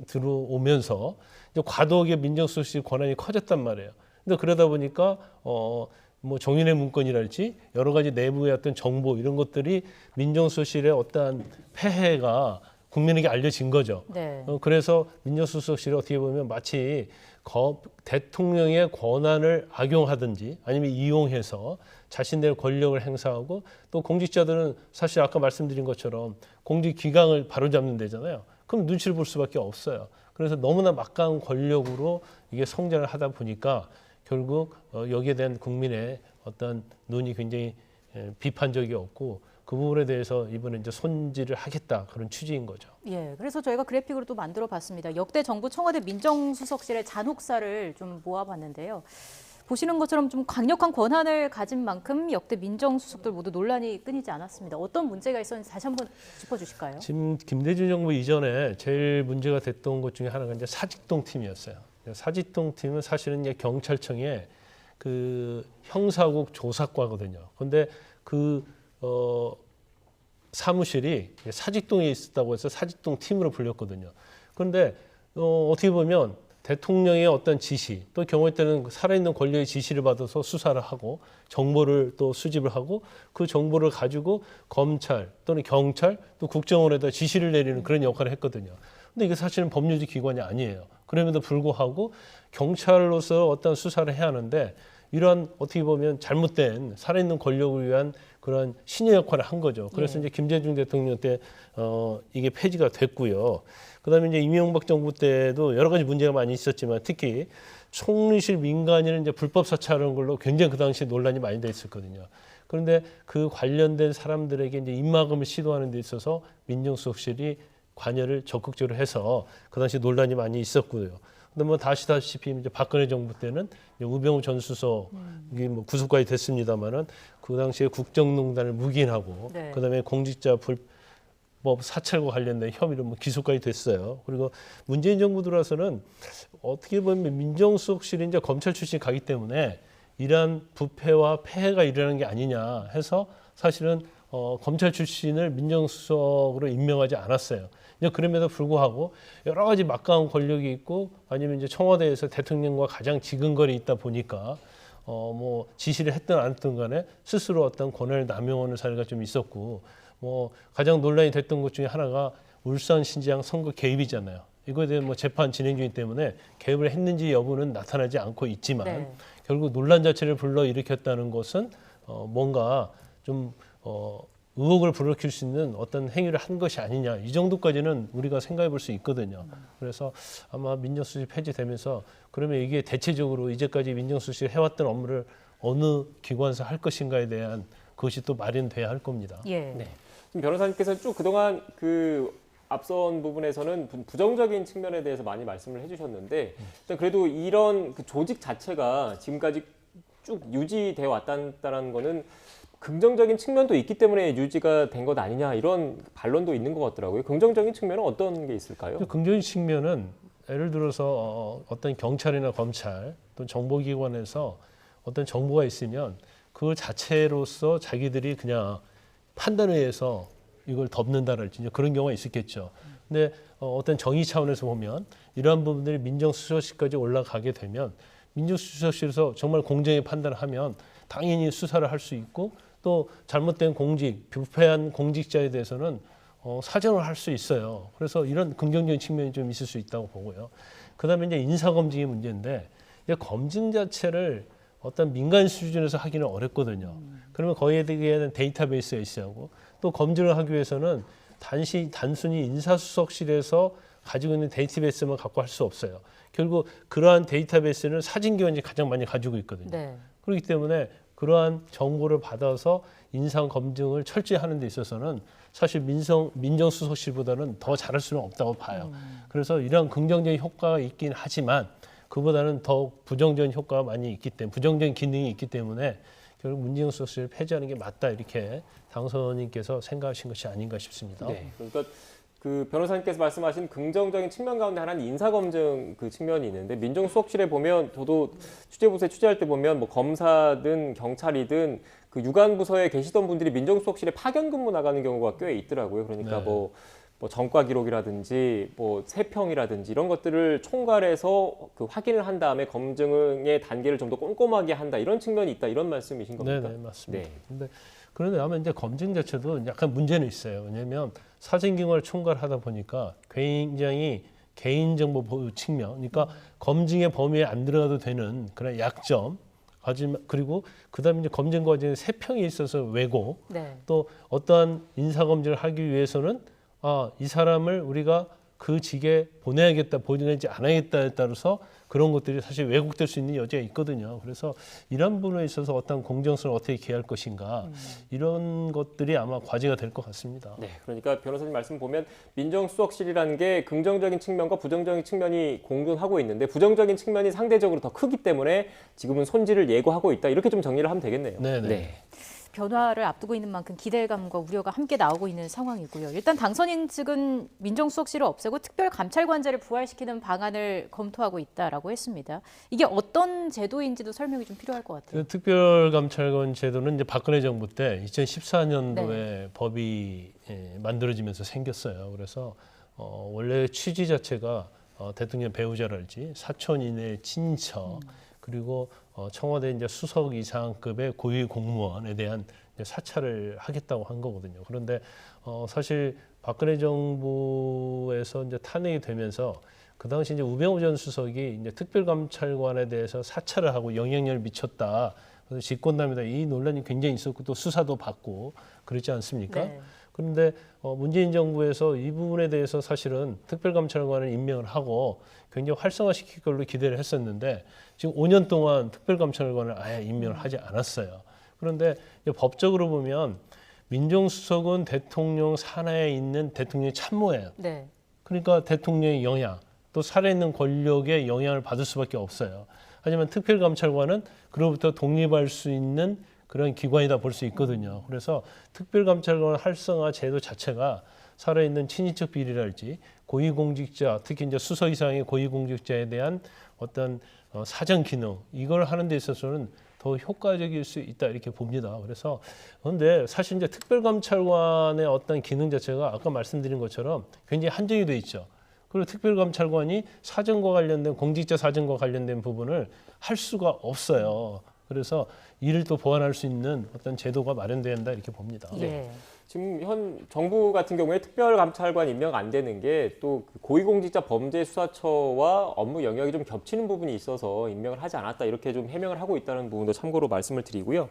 들어오면서 이제 과도하게 민정수석실 권한이 커졌단 말이에요. 근데 그러다 보니까 뭐 정윤회 문건이랄지 여러 가지 내부의 어떤 정보 이런 것들이 민정수석실의 어떠한 폐해가 국민에게 알려진 거죠. 네. 그래서 민정수석실이 어떻게 보면 마치 대통령의 권한을 악용하든지 아니면 이용해서 자신들의 권력을 행사하고 또 공직자들은 사실 아까 말씀드린 것처럼 공직기강을 바로잡는 데잖아요. 그럼 눈치를 볼 수밖에 없어요. 그래서 너무나 막강한 권력으로 이게 성장을 하다 보니까 결국 여기에 대한 국민의 어떤 눈이 굉장히 비판적이었고 그 부분에 대해서 이번에 이제 손질을 하겠다 그런 취지인 거죠. 예, 그래서 저희가 그래픽으로 또 만들어봤습니다. 역대 정부 청와대 민정수석실의 잔혹사를 좀 모아봤는데요. 보시는 것처럼 좀 강력한 권한을 가진 만큼 역대 민정수석들 모두 논란이 끊이지 않았습니다. 어떤 문제가 있었는지 다시 한번 짚어주실까요? 지금 김대중 정부 이전에 제일 문제가 됐던 것 중에 하나가 이제 사직동 팀이었어요. 사직동 팀은 사실은 이제 경찰청의 그 형사국 조사과거든요. 그런데 그 사무실이 사직동에 있었다고 해서 사직동 팀으로 불렸거든요. 그런데 어떻게 보면 대통령의 어떤 지시, 또 경우에 따른 살아있는 권력의 지시를 받아서 수사를 하고 정보를 또 수집을 하고 그 정보를 가지고 검찰 또는 경찰 또 국정원에다 지시를 내리는 그런 역할을 했거든요. 근데 이게 사실은 법률직 기관이 아니에요. 그럼에도 불구하고 경찰로서 어떤 수사를 해야 하는데 이러한 어떻게 보면 잘못된 살아있는 권력을 위한 그런 신의 역할을 한 거죠. 그래서 이제 김대중 대통령 때 이게 폐지가 됐고요. 그다음에 이제 이명박 정부 때도 여러 가지 문제가 많이 있었지만 특히 총리실 민간인을 이제 불법 사찰하는 걸로 굉장히 그 당시에 논란이 많이 돼 있었거든요. 그런데 그 관련된 사람들에게 이제 입막음을 시도하는 데 있어서 민정수석실이 관여를 적극적으로 해서 그 당시 논란이 많이 있었고요. 근데 뭐 아시다시피 이제 박근혜 정부 때는 이제 우병우 전 수석이 뭐 구속까지 됐습니다만은 그 당시에 국정농단을 묵인하고 네. 그다음에 공직자 불법 사찰과 관련된 혐의로 뭐 기소까지 됐어요. 그리고 문재인 정부 들어서는 어떻게 보면 민정수석실이 이제 검찰 출신이 가기 때문에 이러한 부패와 폐해가 일어나는 게 아니냐 해서 사실은 검찰 출신을 민정수석으로 임명하지 않았어요. 이제 그럼에도 불구하고 여러 가지 막강한 권력이 있고 아니면 이제 청와대에서 대통령과 가장 지근거리 있다 보니까 뭐 지시를 했든 안 했든 간에 스스로 어떤 권한을 남용하는 사례가 좀 있었고 뭐 가장 논란이 됐던 것 중에 하나가 울산 신지양 선거 개입이잖아요. 이거에 대한 뭐 재판 진행 중이기 때문에 개입을 했는지 여부는 나타나지 않고 있지만 네. 결국 논란 자체를 불러일으켰다는 것은 뭔가 좀 의혹을 불러일으킬 수 있는 어떤 행위를 한 것이 아니냐 이 정도까지는 우리가 생각해 볼 수 있거든요. 그래서 아마 민정수석이 폐지되면서 그러면 이게 대체적으로 이제까지 민정수석이 해왔던 업무를 어느 기관에서 할 것인가에 대한 그것이 또 마련돼야 할 겁니다. 예. 네. 지금 변호사님께서 쭉 그동안 앞선 부분에서는 부정적인 측면에 대해서 많이 말씀을 해주셨는데 일단 그래도 이런 그 조직 자체가 지금까지 쭉 유지되어 왔다는 거는 긍정적인 측면도 있기 때문에 유지가 된 것 아니냐 이런 반론도 있는 것 같더라고요. 긍정적인 측면은 어떤 게 있을까요? 긍정적인 측면은 예를 들어서 어떤 경찰이나 검찰 또는 정보기관에서 어떤 정보가 있으면 그 자체로서 자기들이 그냥 판단에 의해서 이걸 덮는다랄지 그런 경우가 있었겠죠. 근데 어떤 정의 차원에서 보면 이러한 부분들이 민정수석실까지 올라가게 되면 민정수석실에서 정말 공정히 판단을 하면 당연히 수사를 할 수 있고 또 잘못된 공직, 부패한 공직자에 대해서는 사정을 할 수 있어요. 그래서 이런 긍정적인 측면이 좀 있을 수 있다고 보고요. 그다음에 이제 인사검증의 문제인데 이제 검증 자체를 어떤 민간 수준에서 하기는 어렵거든요. 그러면 거기에 대한 데이터베이스가 있어야 하고 또 검증을 하기 위해서는 단순히 인사수석실에서 가지고 있는 데이터베이스만 갖고 할 수 없어요. 결국 그러한 데이터베이스는 사진기관이 가장 많이 가지고 있거든요. 네. 그렇기 때문에 그러한 정보를 받아서 인상 검증을 철저히 하는 데 있어서는 사실 민정수석실보다는 더 잘할 수는 없다고 봐요. 그래서 이런 긍정적인 효과가 있긴 하지만 그보다는 더 부정적인 효과가 많이 있기 때문에 부정적인 기능이 있기 때문에 결국 민정수석실을 폐지하는 게 맞다 이렇게 당선인께서 생각하신 것이 아닌가 싶습니다. 네, 그러니까 그 변호사님께서 말씀하신 긍정적인 측면 가운데 하나는 인사검증 그 측면이 있는데 민정수석실에 보면 저도 취재부서에 취재할 때 보면 뭐 검사든 경찰이든 그 유관부서에 계시던 분들이 민정수석실에 파견 근무 나가는 경우가 꽤 있더라고요. 그러니까 네. 뭐 전과 기록이라든지 뭐 세평이라든지 이런 것들을 총괄해서 그 확인을 한 다음에 검증의 단계를 좀 더 꼼꼼하게 한다 이런 측면이 있다 이런 말씀이신 겁니까? 네, 맞습니다. 네. 근데 그런데 아마 이제 검증 자체도 약간 문제는 있어요. 왜냐하면 사생기관을 총괄하다 보니까 굉장히 개인정보 보호 측면, 그러니까 검증의 범위에 안 들어가도 되는 그런 약점, 그리고 그다음에 이제 검증 과정에 세평이 있어서 왜곡, 네. 또 어떠한 인사 검증을 하기 위해서는 이 사람을 우리가 그 직에 보내야겠다, 보내지 않아야겠다에 따라서 그런 것들이 사실 왜곡될 수 있는 여지가 있거든요. 그래서 이런 부분에 있어서 어떤 공정성을 어떻게 기할 것인가 이런 것들이 아마 과제가 될 것 같습니다. 네, 그러니까 변호사님 말씀 보면 민정수석실이라는 게 긍정적인 측면과 부정적인 측면이 공존하고 있는데 부정적인 측면이 상대적으로 더 크기 때문에 지금은 손질을 예고하고 있다 이렇게 좀 정리를 하면 되겠네요. 네. 변화를 앞두고 있는 만큼 기대감과 우려가 함께 나오고 있는 상황이고요. 일단 당선인 측은 민정수석실을 없애고 특별감찰관제를 부활시키는 방안을 검토하고 있다라고 했습니다. 이게 어떤 제도인지도 설명이 좀 필요할 것 같아요. 그 특별감찰관 제도는 이제 박근혜 정부 때 2014년도에 네. 법이 만들어지면서 생겼어요. 그래서 원래 취지 자체가 대통령 배우자랄지 사촌 이내 친인척 그리고 청와대 이제 수석 이상급의 고위 공무원에 대한 이제 사찰을 하겠다고 한 거거든요. 그런데 사실 박근혜 정부에서 이제 탄핵이 되면서 그 당시 이제 우병우 전 수석이 이제 특별감찰관에 대해서 사찰을 하고 영향력을 미쳤다. 그래서 직권남용이다. 이 논란이 굉장히 있었고 또 수사도 받고 그렇지 않습니까? 네. 그런데 문재인 정부에서 이 부분에 대해서 사실은 특별감찰관을 임명을 하고 굉장히 활성화시킬 걸로 기대를 했었는데 지금 5년 동안 특별감찰관을 아예 임명을 하지 않았어요. 그런데 이제 법적으로 보면 민정수석은 대통령 산하에 있는 대통령의 참모예요. 네. 그러니까 대통령의 영향 또 살아있는 권력의 영향을 받을 수밖에 없어요. 하지만 특별감찰관은 그로부터 독립할 수 있는 그런 기관이다 볼 수 있거든요. 그래서 특별감찰관 활성화 제도 자체가 살아있는 친인척 비리랄지 고위공직자, 특히 이제 수석 이상의 고위공직자에 대한 어떤 사전 기능, 이걸 하는 데 있어서는 더 효과적일 수 있다 이렇게 봅니다. 그래서 그런데 사실 이제 특별감찰관의 어떤 기능 자체가 아까 말씀드린 것처럼 굉장히 한정이 돼 있죠. 그리고 특별감찰관이 사정과 관련된 공직자 사정과 관련된 부분을 할 수가 없어요. 그래서 이를 또 보완할 수 있는 어떤 제도가 마련돼야 한다 이렇게 봅니다. 네. 지금 현 정부 같은 경우에 특별감찰관 임명 안 되는 게 또 고위공직자 범죄수사처와 업무 영역이 좀 겹치는 부분이 있어서 임명을 하지 않았다 이렇게 좀 해명을 하고 있다는 부분도 참고로 말씀을 드리고요.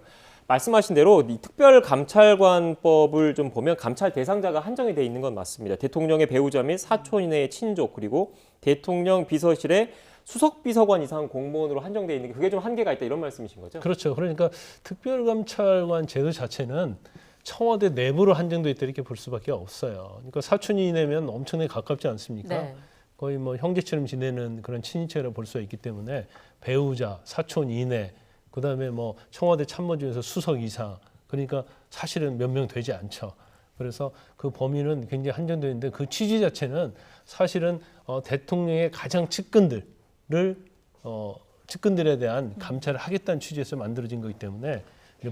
말씀하신 대로 이 특별감찰관법을 좀 보면 감찰 대상자가 한정이 돼 있는 건 맞습니다. 대통령의 배우자 및 사촌 이내의 친족 그리고 대통령 비서실의 수석 비서관 이상 공무원으로 한정돼 있는 게 그게 좀 한계가 있다 이런 말씀이신 거죠? 그렇죠. 그러니까 특별감찰관 제도 자체는 청와대 내부로 한정돼 있다 이렇게 볼 수밖에 없어요. 그러니까 사촌 이내면 엄청나게 가깝지 않습니까? 네. 거의 뭐 형제처럼 지내는 그런 친인척이라고 볼 수가 있기 때문에 배우자, 사촌 이내, 그다음에 뭐 청와대 참모 중에서 수석 이상, 그러니까 사실은 몇 명 되지 않죠. 그래서 그 범위는 굉장히 한정되어 있는데 그 취지 자체는 사실은 대통령의 가장 측근들에 대한 감찰을 하겠다는 취지에서 만들어진 거기 때문에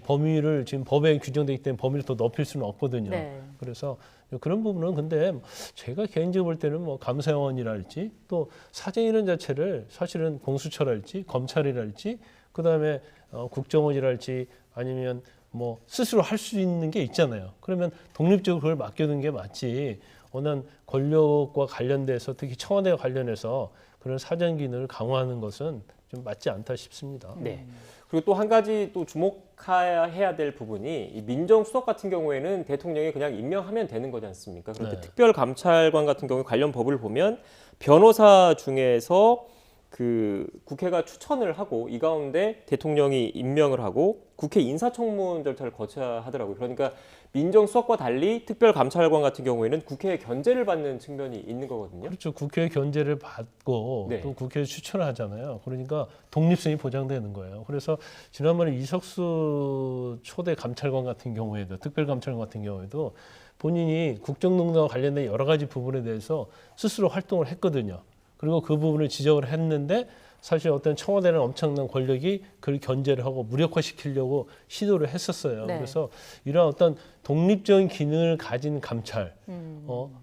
범위를 지금 법에 규정되기 때문에 범위를 더 높일 수는 없거든요. 네. 그래서 그런 부분은 근데 제가 개인적으로 볼 때는 뭐 감사원이랄지 또 사정이론 자체를 사실은 공수처랄지 검찰이랄지 그다음에 국정원이랄지 아니면 뭐 스스로 할 수 있는 게 있잖아요. 그러면 독립적으로 그걸 맡겨둔 게 맞지. 워낙 권력과 관련돼서 특히 청와대와 관련해서 그런 사정 기능을 강화하는 것은 좀 맞지 않다 싶습니다. 네. 그리고 또 한 가지 또 주목해야 될 부분이 이 민정수석 같은 경우에는 대통령이 그냥 임명하면 되는 거지 않습니까? 그런데 네. 특별감찰관 같은 경우에 관련 법을 보면 변호사 중에서 그 국회가 추천을 하고 이 가운데 대통령이 임명을 하고 국회 인사청문 절차를 거쳐야 하더라고요. 그러니까 민정수석과 달리 특별감찰관 같은 경우에는 국회의 견제를 받는 측면이 있는 거거든요. 그렇죠. 국회의 견제를 받고 네. 또 국회에 추천을 하잖아요. 그러니까 독립성이 보장되는 거예요. 그래서 지난번에 이석수 초대 감찰관 같은 경우에도 특별감찰관 같은 경우에도 본인이 국정농단과 관련된 여러 가지 부분에 대해서 스스로 활동을 했거든요. 그리고 그 부분을 지적을 했는데 사실 어떤 청와대는 엄청난 권력이 그를 견제를 하고 무력화시키려고 시도를 했었어요. 네. 그래서 이런 어떤 독립적인 기능을 가진 감찰,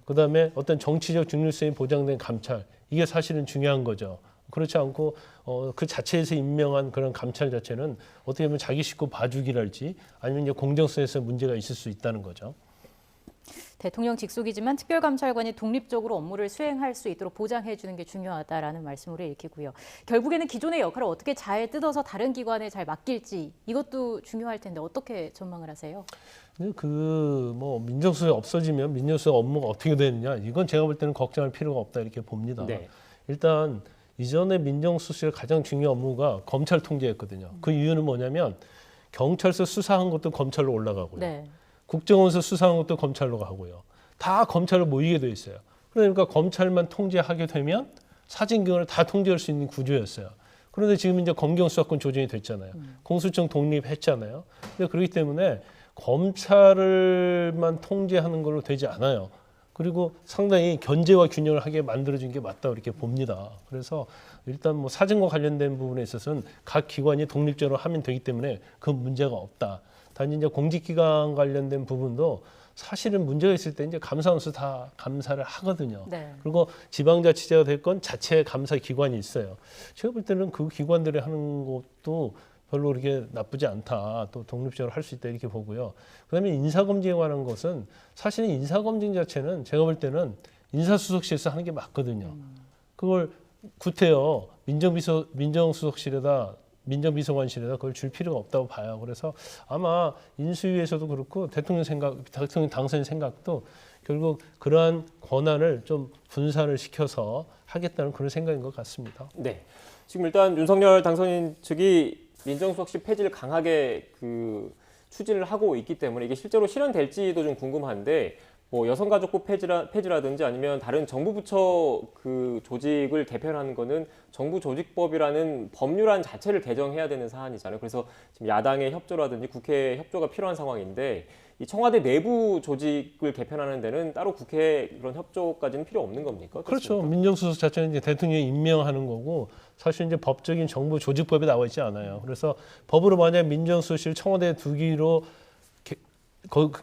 그다음에 어떤 정치적 중립성이 보장된 감찰, 이게 사실은 중요한 거죠. 그렇지 않고 그 자체에서 임명한 그런 감찰 자체는 어떻게 보면 자기 식구 봐주기랄지 아니면 이제 공정성에서 문제가 있을 수 있다는 거죠. 대통령 직속이지만 특별감찰관이 독립적으로 업무를 수행할 수 있도록 보장해 주는 게 중요하다라는 말씀으로 읽히고요. 결국에는 기존의 역할을 어떻게 잘 뜯어서 다른 기관에 잘 맡길지 이것도 중요할 텐데 어떻게 전망을 하세요? 뭐 민정수석이 없어지면 민정수석 업무가 어떻게 되느냐 이건 제가 볼 때는 걱정할 필요가 없다 이렇게 봅니다. 네. 일단 이전에 민정수석의 가장 중요한 업무가 검찰 통제였거든요. 그 이유는 뭐냐면 경찰서 수사한 것도 검찰로 올라가고요. 네. 국정원서 수사한 것도 검찰로 가고요. 다 검찰로 모이게 돼 있어요. 그러니까 검찰만 통제하게 되면 사진경을 다 통제할 수 있는 구조였어요. 그런데 지금 이제 검경수사권 조정이 됐잖아요. 공수처 독립했잖아요. 근데 그렇기 때문에 검찰을만 통제하는 걸로 되지 않아요. 그리고 상당히 견제와 균형을 하게 만들어진 게 맞다 이렇게 봅니다. 그래서 일단 뭐 사정과 관련된 부분에 있어서는 각 기관이 독립적으로 하면 되기 때문에 그 문제가 없다. 단지 이제 공직기관 관련된 부분도 사실은 문제가 있을 때 이제 감사원에서 다 감사를 하거든요. 네. 그리고 지방자치제가 됐건 자체 감사 기관이 있어요. 제가 볼 때는 그 기관들이 하는 것도 별로 그렇게 나쁘지 않다. 또 독립적으로 할 수 있다 이렇게 보고요. 그다음에 인사검증에 관한 것은 사실은 인사검증 자체는 제가 볼 때는 인사수석실에서 하는 게 맞거든요. 그걸 구태여 민정비서관실에다 그걸 줄 필요가 없다고 봐요. 그래서 아마 인수위에서도 그렇고 대통령 당선인 생각도 결국 그러한 권한을 좀 분산을 시켜서 하겠다는 그런 생각인 것 같습니다. 네. 지금 일단 윤석열 당선인 측이 민정수석실 폐지를 강하게 추진을 하고 있기 때문에 이게 실제로 실현될지도 좀 궁금한데 뭐 여성가족부 폐지라든지 아니면 다른 정부 부처 그 조직을 개편하는 거는 정부 조직법이라는 법률안 자체를 개정해야 되는 사안이잖아요. 그래서 지금 야당의 협조라든지 국회 협조가 필요한 상황인데 이 청와대 내부 조직을 개편하는 데는 따로 국회 그런 협조까지는 필요 없는 겁니까? 그렇죠. 민정수석 자체는 이제 대통령이 임명하는 거고 사실 이제 법적인 정부 조직법에 나와 있지 않아요. 그래서 법으로 만약 민정수석실 청와대에 두기로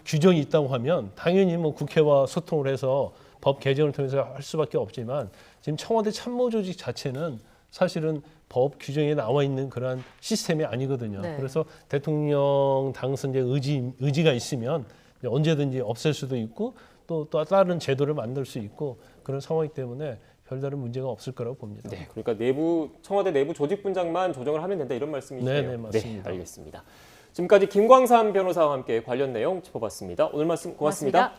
규정이 있다고 하면 당연히 뭐 국회와 소통을 해서 법 개정을 통해서 할 수밖에 없지만 지금 청와대 참모조직 자체는 사실은 법 규정에 나와 있는 그러한 시스템이 아니거든요. 네. 그래서 대통령 당선자 의지가 있으면 언제든지 없앨 수도 있고 또 다른 제도를 만들 수 있고 그런 상황이기 때문에 별다른 문제가 없을 거라고 봅니다. 네, 그러니까 청와대 내부 조직 분장만 조정을 하면 된다 이런 말씀이시네요. 네, 맞습니다. 네, 알겠습니다. 지금까지 김광삼 변호사와 함께 관련 내용 짚어봤습니다. 오늘 말씀 고맙습니다.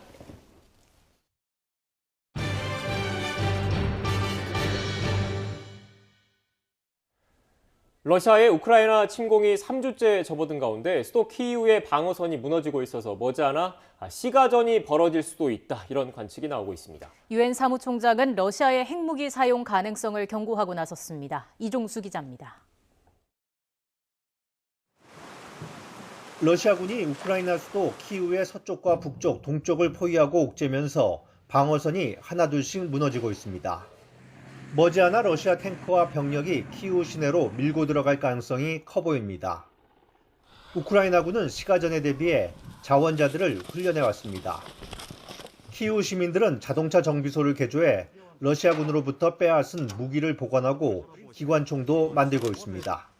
러시아의 우크라이나 침공이 3주째 접어든 가운데 수도 키이우의 방어선이 무너지고 있어서 머지않아 시가전이 벌어질 수도 있다 이런 관측이 나오고 있습니다. 유엔 사무총장은 러시아의 핵무기 사용 가능성을 경고하고 나섰습니다. 이종수 기자입니다. 러시아군이 우크라이나 수도 키이우의 서쪽과 북쪽, 동쪽을 포위하고 옥죄면서 방어선이 하나둘씩 무너지고 있습니다. 머지않아 러시아 탱크와 병력이 키이우 시내로 밀고 들어갈 가능성이 커 보입니다. 우크라이나군은 시가전에 대비해 자원자들을 훈련해왔습니다. 키이우 시민들은 자동차 정비소를 개조해 러시아군으로부터 빼앗은 무기를 보관하고 기관총도 만들고 있습니다.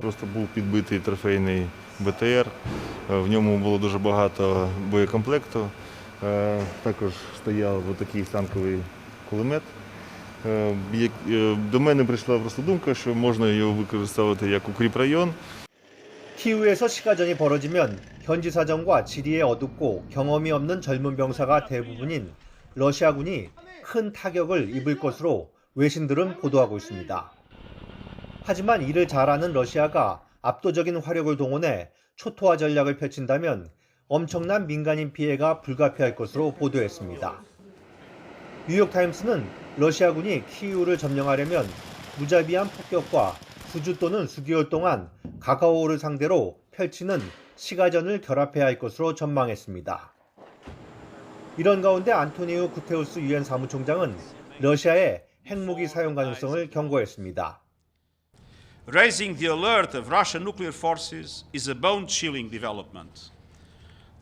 Просто був підбитий трофейний БТР, в ньому було дуже багато боєкомплекту, також стояв отакий танковий кулемет. До мене прийшла просто думка, що можна його використовувати як укріпрайон. 키이우에서 시가전이 벌어지면 현지 사정과 지리에 어둡고 경험이 없는 젊은 병사가 대부분인 러시아군이 큰 타격을 입을 것으로 외신들은 보도하고 있습니다. 하지만 이를 잘 아는 러시아가 압도적인 화력을 동원해 초토화 전략을 펼친다면 엄청난 민간인 피해가 불가피할 것으로 보도했습니다. 뉴욕타임스는 러시아군이 키이우를 점령하려면 무자비한 폭격과 수주 또는 수개월 동안 가까워를 상대로 펼치는 시가전을 결합해야 할 것으로 전망했습니다. 이런 가운데 안토니우 구테우스 유엔 사무총장은 러시아의 핵무기 사용 가능성을 경고했습니다. Raising the alert of Russian nuclear forces is a bone-chilling development.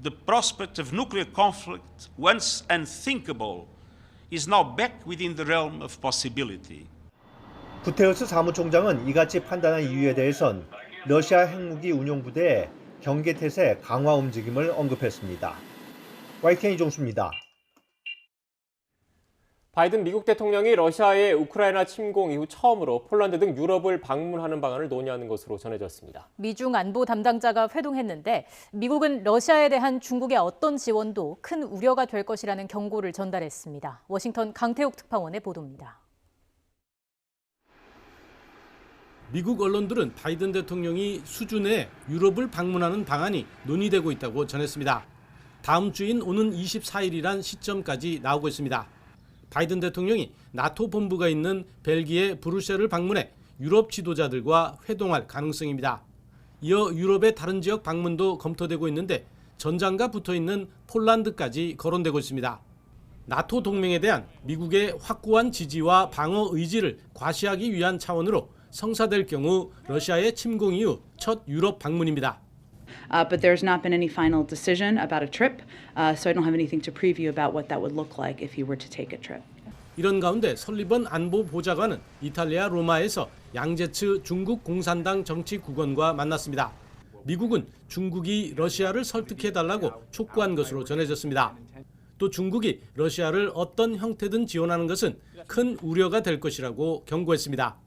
The prospect of nuclear conflict, once unthinkable, is now back within the realm of possibility. 구테우스 사무총장은 이같이 판단한 이유에 대해선 러시아 핵무기 운용 부대의 경계태세 강화 움직임을 언급했습니다. YTN 이종수입니다. 바이든 미국 대통령이 러시아의 우크라이나 침공 이후 처음으로 폴란드 등 유럽을 방문하는 방안을 논의하는 것으로 전해졌습니다. 미중 안보 담당자가 회동했는데 미국은 러시아에 대한 중국의 어떤 지원도 큰 우려가 될 것이라는 경고를 전달했습니다. 워싱턴 강태욱 특파원의 보도입니다. 미국 언론들은 바이든 대통령이 수주 내에 유럽을 방문하는 방안이 논의되고 있다고 전했습니다. 다음 주인 오는 24일이란 시점까지 나오고 있습니다. 바이든 대통령이 나토 본부가 있는 벨기에 브뤼셀을 방문해 유럽 지도자들과 회동할 가능성입니다. 이어 유럽의 다른 지역 방문도 검토되고 있는데 전장과 붙어있는 폴란드까지 거론되고 있습니다. 나토 동맹에 대한 미국의 확고한 지지와 방어 의지를 과시하기 위한 차원으로 성사될 경우 러시아의 침공 이후 첫 유럽 방문입니다. But there's not been any final decision about a trip, so I don't have anything to preview about what that would look like if he were to take a trip. 이런 가운데 설리번 안보 보좌관은 이탈리아 로마에서 양제츠 중국 공산당 정치 국원과 만났습니다. 미국은 중국이 러시아를 설득해달라고 촉구한 것으로 전해졌습니다. 또 중국이 러시아를 어떤 형태든 지원하는 것은 큰 우려가 될 것이라고 경고했습니다.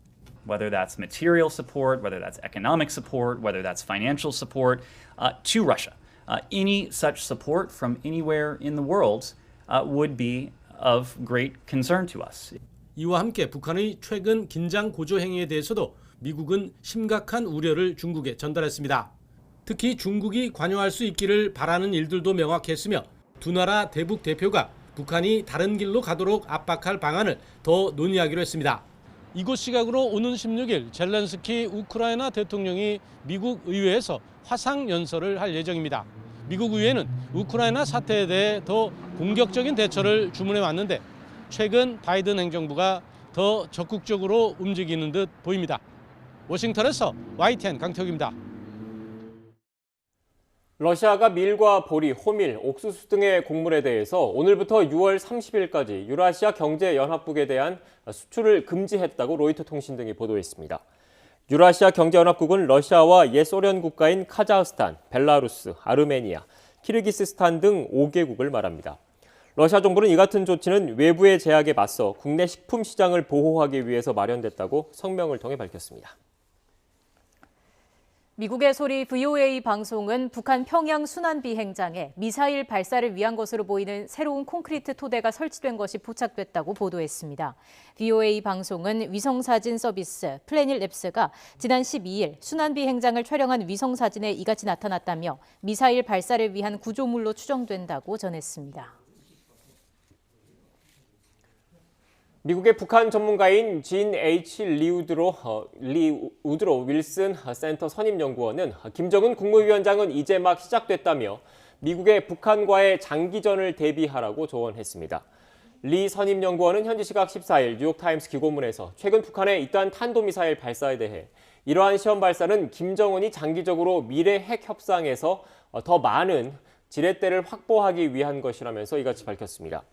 Whether that's material support, whether that's economic support, whether that's financial support to Russia. Any such support from anywhere in the world would be of great concern to us. 이와 함께 북한의 최근 긴장 고조 행위에 대해서도 미국은 심각한 우려를 중국에 전달했습니다. 특히 중국이 관여할 수 있기를 바라는 일들도 명확했으며 두 나라 대북 대표가 북한이 다른 길로 가도록 압박할 방안을 더 논의하기로 했습니다. 이곳 시각으로 오는 16일 젤렌스키 우크라이나 대통령이 미국 의회에서 화상 연설을 할 예정입니다. 미국 의회는 우크라이나 사태에 대해 더 공격적인 대처를 주문해 왔는데 최근 바이든 행정부가 더 적극적으로 움직이는 듯 보입니다. 워싱턴에서 YTN 강태욱입니다. 러시아가 밀과 보리, 호밀, 옥수수 등의 곡물에 대해서 오늘부터 6월 30일까지 유라시아 경제연합국에 대한 수출을 금지했다고 로이터 통신 등이 보도했습니다. 유라시아 경제연합국은 러시아와 옛소련 국가인 카자흐스탄, 벨라루스, 아르메니아, 키르기스스탄 등 5개국을 말합니다. 러시아 정부는 이 같은 조치는 외부의 제약에 맞서 국내 식품 시장을 보호하기 위해서 마련됐다고 성명을 통해 밝혔습니다. 미국의 소리 VOA 방송은 북한 평양 순환 비행장에 미사일 발사를 위한 것으로 보이는 새로운 콘크리트 토대가 설치된 것이 포착됐다고 보도했습니다. VOA 방송은 위성사진 서비스 플래닛랩스가 지난 12일 순환 비행장을 촬영한 위성사진에 이같이 나타났다며 미사일 발사를 위한 구조물로 추정된다고 전했습니다. 미국의 북한 전문가인 진 H. 리우드로 윌슨 센터 선임연구원은 김정은 국무위원장은 이제 막 시작됐다며 미국의 북한과의 장기전을 대비하라고 조언했습니다. 리 선임연구원은 현지 시각 14일 뉴욕타임스 기고문에서 최근 북한의 이떠한 탄도미사일 발사에 대해 이러한 시험 발사는 김정은이 장기적으로 미래 핵 협상에서 더 많은 지렛대를 확보하기 위한 것이라면서 이같이 밝혔습니다.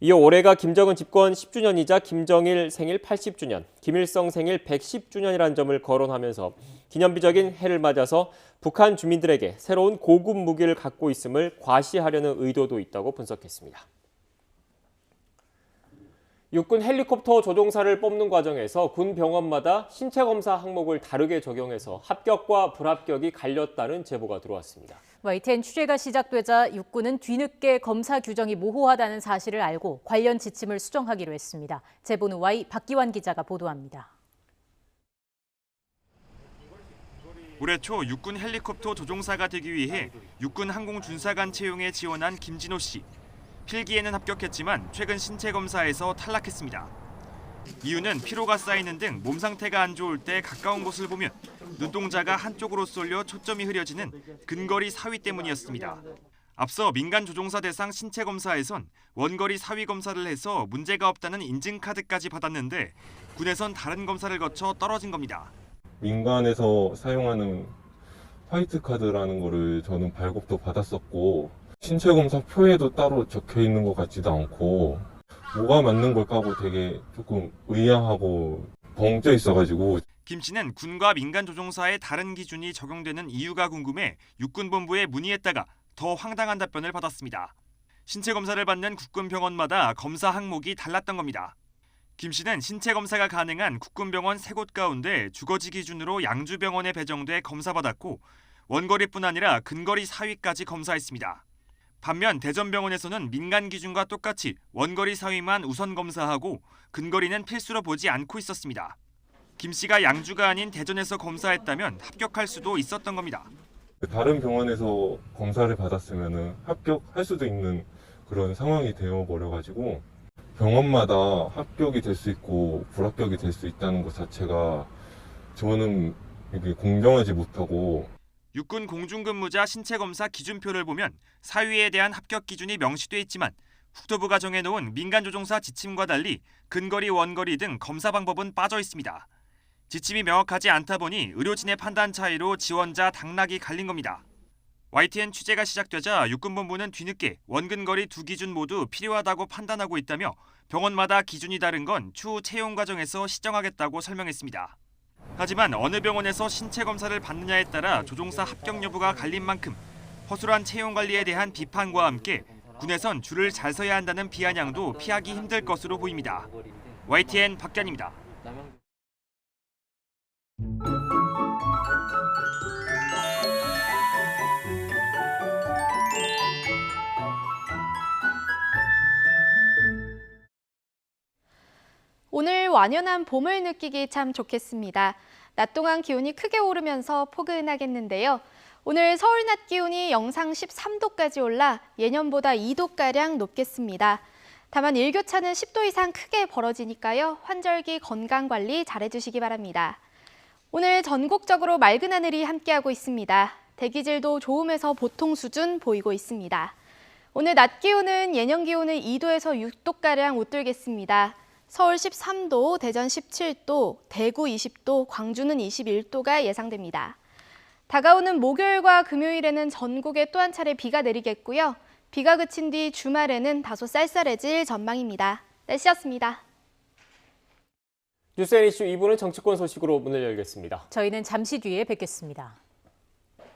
이어 올해가 김정은 집권 10주년이자 김정일 생일 80주년, 김일성 생일 110주년이라는 점을 거론하면서 기념비적인 해를 맞아서 북한 주민들에게 새로운 고급 무기를 갖고 있음을 과시하려는 의도도 있다고 분석했습니다. 육군 헬리콥터 조종사를 뽑는 과정에서 군 병원마다 신체 검사 항목을 다르게 적용해서 합격과 불합격이 갈렸다는 제보가 들어왔습니다. YTN 취재가 시작되자 육군은 뒤늦게 검사 규정이 모호하다는 사실을 알고 관련 지침을 수정하기로 했습니다. 제보는 Y 박기환 기자가 보도합니다. 올해 초 육군 헬리콥터 조종사가 되기 위해 육군 항공준사관 채용에 지원한 김진호 씨. 필기에는 합격했지만 최근 신체 검사에서 탈락했습니다. 이유는 피로가 쌓이는 등 몸 상태가 안 좋을 때 가까운 곳을 보면 눈동자가 한쪽으로 쏠려 초점이 흐려지는 근거리 사위 때문이었습니다. 앞서 민간 조종사 대상 신체 검사에선 원거리 사위 검사를 해서 문제가 없다는 인증카드까지 받았는데 군에선 다른 검사를 거쳐 떨어진 겁니다. 민간에서 사용하는 화이트 카드라는 거를 저는 발급도 받았었고 신체 검사 표에도 따로 적혀 있는 것 같지도 않고 뭐가 맞는 걸까 하고 되게 조금 의아하고 벙쪄 있어가지고. 김 씨는 군과 민간 조종사의 다른 기준이 적용되는 이유가 궁금해 육군본부에 문의했다가 더 황당한 답변을 받았습니다. 신체 검사를 받는 국군병원마다 검사 항목이 달랐던 겁니다. 김 씨는 신체 검사가 가능한 국군병원 3곳 가운데 주거지 기준으로 양주병원에 배정돼 검사받았고 원거리뿐 아니라 근거리 사위까지 검사했습니다. 반면 대전병원에서는 민간 기준과 똑같이 원거리 사위만 우선 검사하고 근거리는 필수로 보지 않고 있었습니다. 김 씨가 양주가 아닌 대전에서 검사했다면 합격할 수도 있었던 겁니다. 다른 병원에서 검사를 받았으면 합격할 수도 있는 그런 상황이 되어버려가지고 병원마다 합격이 될 수 있고 불합격이 될 수 있다는 것 자체가 저는 이게 공정하지 못하고. 육군 공중근무자 신체검사 기준표를 보면 사위에 대한 합격 기준이 명시돼 있지만 국토부가 정해놓은 민간조종사 지침과 달리 근거리, 원거리 등 검사 방법은 빠져 있습니다. 지침이 명확하지 않다 보니 의료진의 판단 차이로 지원자 당락이 갈린 겁니다. YTN 취재가 시작되자 육군본부는 뒤늦게 원근거리 2기준 모두 필요하다고 판단하고 있다며 병원마다 기준이 다른 건 추후 채용 과정에서 시정하겠다고 설명했습니다. 하지만 어느 병원에서 신체 검사를 받느냐에 따라 조종사 합격 여부가 갈린 만큼 허술한 채용 관리에 대한 비판과 함께 군에선 줄을 잘 서야 한다는 비아냥도 피하기 힘들 것으로 보입니다. YTN 박견입니다. 오늘 완연한 봄을 느끼기 참 좋겠습니다. 낮 동안 기온이 크게 오르면서 포근하겠는데요. 오늘 서울 낮 기온이 영상 13도까지 올라 예년보다 2도가량 높겠습니다. 다만 일교차는 10도 이상 크게 벌어지니까요. 환절기 건강관리 잘해주시기 바랍니다. 오늘 전국적으로 맑은 하늘이 함께하고 있습니다. 대기질도 좋음에서 보통 수준 보이고 있습니다. 오늘 낮 기온은 예년 기온을 2도에서 6도가량 웃돌겠습니다. 서울 13도, 대전 17도, 대구 20도, 광주는 21도가 예상됩니다. 다가오는 목요일과 금요일에는 전국에 또 한 차례 비가 내리겠고요. 비가 그친 뒤 주말에는 다소 쌀쌀해질 전망입니다. 날씨였습니다. 뉴스 앤 이슈 2부는 정치권 소식으로 문을 열겠습니다. 저희는 잠시 뒤에 뵙겠습니다.